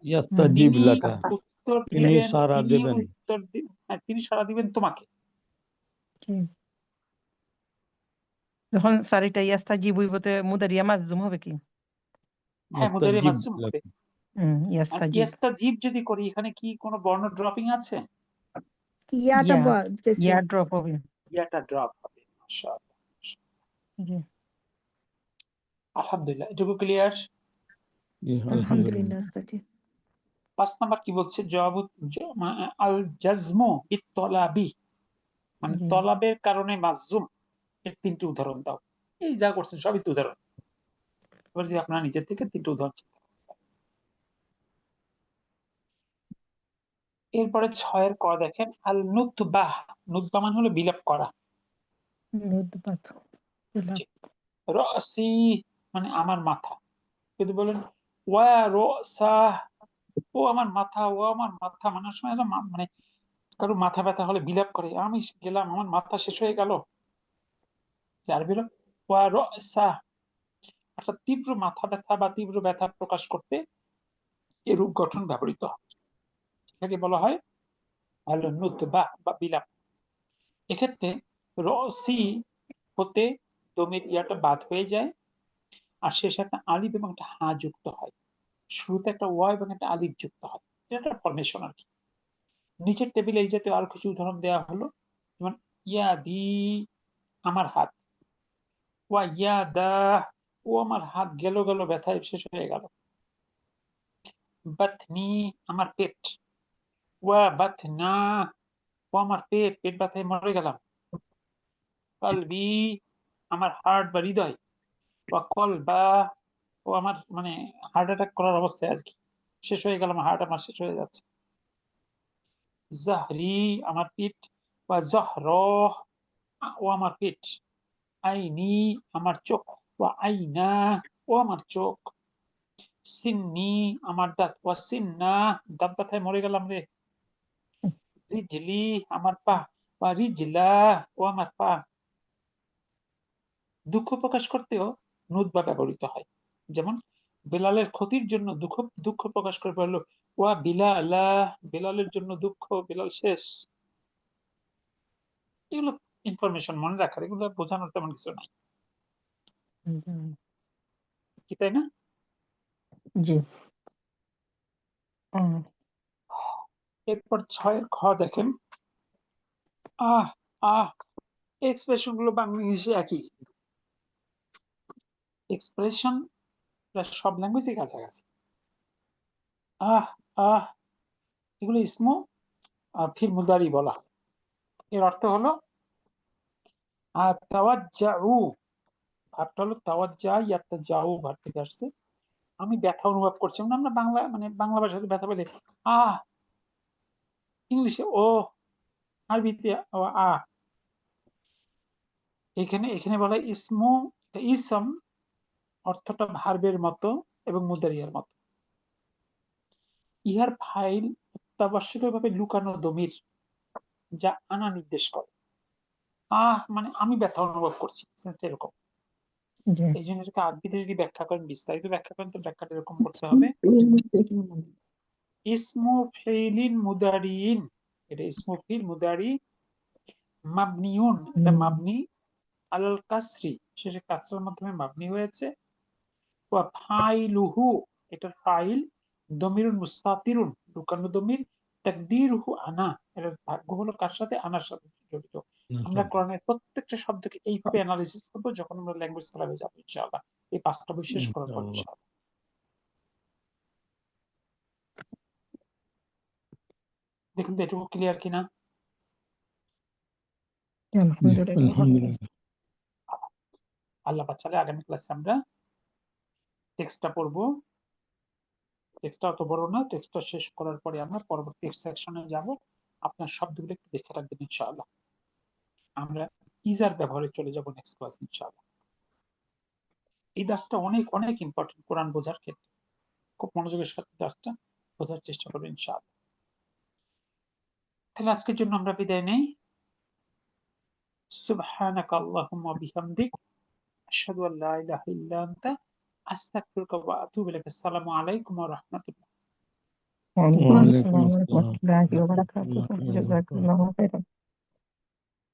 ইয়াস্তাজিব তিনি লাকা, উত্তর তিনি দিবেন, সাড়া তিনি দেবেন। উত্তর তিনি সাড়া দিবেন তোমাকে। জি। যখন সারিটা ইয়াস্তাজিব হইবতে মুদারিয়া মাজজুম হবে কি হ্যাঁ, মুদারি ইয়াস্তাজিব মাসুম হবে। লাকা। আর ইয়াস্তাজিব ইয়াস্তাজিব যদি করি এখানে কি কোনো বর্ণ ড্রপিং আছে? ইয়াটা ইয়া বলতেছে। ইয়া ড্রপ হবে ইয়াটা ড্রপ হবে। মাশাআল্লাহ। জি আলহামদুলিল্লাহ, এটুকু ক্লিয়ার। জি, আলহামদুলিল্লাহ। আলহামদুলিল্লাহ উস্তাদ। 5 নাম্বার কি বলছে? আল জাজমু বিত্তলাবি, মানে জি তলাবের কারণে মাজজুম। এর 3টি উদাহরণ দাও। এই যা করছেন সবই তো উদাহরণ। এবার যদি আপনারা নিজের থেকে 3টি উদাহরণ চিন্তা করেন। এরপরে 6 ক দেখেন, আল নুতবাহ। নুতবা মানে হলো বিলাপ করা। নুদবাত জি। রসি মানে আমার মাথা। যদি বলেন ওয়া রসা, ও আমার মাথা, ও আমার মাথা, মানে সময় মানে কারো মাথা ব্যথা হলে বিলাপ করে, আমি গেলাম আমার মাথা শেষ হয়ে গেল। আরবি হলো ওয়া রসা, অর্থাৎ তীব্র মাথা ব্যথা বা তীব্র ব্যথা প্রকাশ করতে এরূপ গঠন ব্যবহৃত হয়। এটাকে বলা হয় আল নুতবা বা বিলাপ। এক্ষেত্রে রসি হতে দমের ইয়াটা বাদ হয়ে যায়, আর শেষে একটা আলিফ এবং একটা হা যুক্ত হয়। শুরুতে একটা ওয়া এবং একটা আলিফ যুক্ত হয়। এটা একটা ফরমেশন আর কি। নিচের টেবিলে এই জাতীয় আরো কিছু উদাহরণ দেওয়া হলো, যেমন ইয়াদি আমার হাত, ওয়া ইয়াদা ও আমার হাত গেল গেল ব্যথায় শেষ হয়ে গেল। বাতনি আমার পেট, ওয়া বাতনা ও আমার পেট, পেট ব্যথায় মরে গেলাম। কলবি আমার হার্ট বা হৃদয়, ওয়া কলবা ও আমার মানে হার্ট অ্যাটাক করার অবস্থায় আর কি, শেষ হয়ে গেলাম, হার্ট আমার শেষ হয়ে যাচ্ছে। জাহরি আমার পিঠ, বা জহরহ ও আমার পিঠ। আইনি আমার চোখ, বা আইনা ও আমার চোখ। সিন্নি আমার দাঁত, ও সিন্না দাঁত ব্যথায় মরে গেলাম রে। রিজলি আমার পা, বা রিজলা ও আমার পা। দুঃখ প্রকাশ করতেও নুতবা ব্যবহৃত হয়। যেমন বেলালের ক্ষতির জন্য দুঃখ দুঃখ প্রকাশ করে বলল ওয়া বিলালা, বেলালের জন্য দুঃখ, বেলাল শেষ। এগুলো ইনফরমেশন মনে রাখার, এগুলো বোঝানোর তেমন কিছু নাই, কি তাই না? জি এরপর 6 খ দেখেন, আহ আহ এক্সপ্রেশন গুলো বাংলা ইংলিশে একই, এক্সপ্রেশন সব ল্যাঙ্গুয়েজে কাছাকাছি। আহ আহ এগুলো ইসমু ফিল মুদারি বলা। এর অর্থ হলো তাওয়াজ্জাউ, ভাবটা হলো তাওয়াজ্জা ইয়াতাজাউ ভাব থেকে আসছে। আমি ব্যথা অনুভব করছি, আমরা বাংলা মানে বাংলা ভাষাতে ব্যথা বলে আহ, ইংলিশে ও, আরবিতে আ। এখানে এখানে বলা ইসমু, ইসম অর্থটা ভার্বের মতো এবং মুদারিয়ার মতো। ইহার ফাইল অত্যাবশ্যকীয়ভাবে লুকানো দমির, যা আনা নির্দেশ করে। মানে আমি ব্যথা অনুভব করছি, এরকম। জি এই জন্য এটাকে আরবিতে যদি ব্যাখ্যা করেন, বিস্তারিত ব্যাখ্যা করেন, তো ব্যাখ্যাটা এরকম করতে হবে, ইসমু ফেইলিন মুদারিইন, এটা ইসমু ফিল মুদারি মাবনিউন, এটা মাবনি আলাল কাসরি, শেষে কাসরার মাধ্যমে মাবনি হয়েছে। ওয়া ফাইলুহু, এটার ফাইল দমিরুন মুস্তাতিরুন, লুকানো দমির, তাকদিরুহু আনা, এটার ভাগ্য হলো কার সাথে, আনার সাথে জড়িত। আমরা কোরআনের প্রত্যেকটা শব্দকে এইভাবে অ্যানালিসিস করবো যখন আমরা ল্যাঙ্গুয়েজ ক্লাবে যাবো ইনশাআল্লাহ, এই 5টা বই শেষ করার পর ইনশাআল্লাহ। দেখুন তো এটুকু ক্লিয়ার কিনা। আলহামদুলিল্লাহ। আলহামদুলিল্লাহ। আল্লাহ বাঁচালে আগামী ক্লাসে আমরা টেক্সটটা পড়বো। টেক্সটটা অত বড় না, টেক্সটটা শেষ করার পরে আমরা পরবর্তী সেকশনে যাব। আপনার শব্দগুলো একটু দেখে রাখবেন ইনশাআল্লাহ। আমরা ইজার ব্যবহারে চলে যাব নেক্সট ক্লাস ইনশাআল্লাহ। এই দাসটা অনেক অনেক ইম্পর্টেন্ট কোরআন বোঝার ক্ষেত্রে, খুব মনোযোগের সাথে দাসটা বোঝার চেষ্টা করবেন ইনশাআল্লাহ। তাহলে আজকের জন্য আমরা বিদায় নেই। সুবহানাকা আল্লাহুম্মা বিহামদিক, আশহাদু আল লা ইলাহা ইল্লা আনতা, আস্তাগফিরুকা ওয়া আতুবু ইলাইক। আসসালামু আলাইকুম ওয়া রাহমাতুল্লাহ। ওয়ালাইকুম ওয়ালাইকুম আসসালাম ওয়া আসসালাম রাহমাতুল্লাহি ওয়া ওয়া বারাকাতুহু। রাহমাতুল্লাহি ওয়া বারাকাতুহু। জাযাকাল্লাহু খাইরান।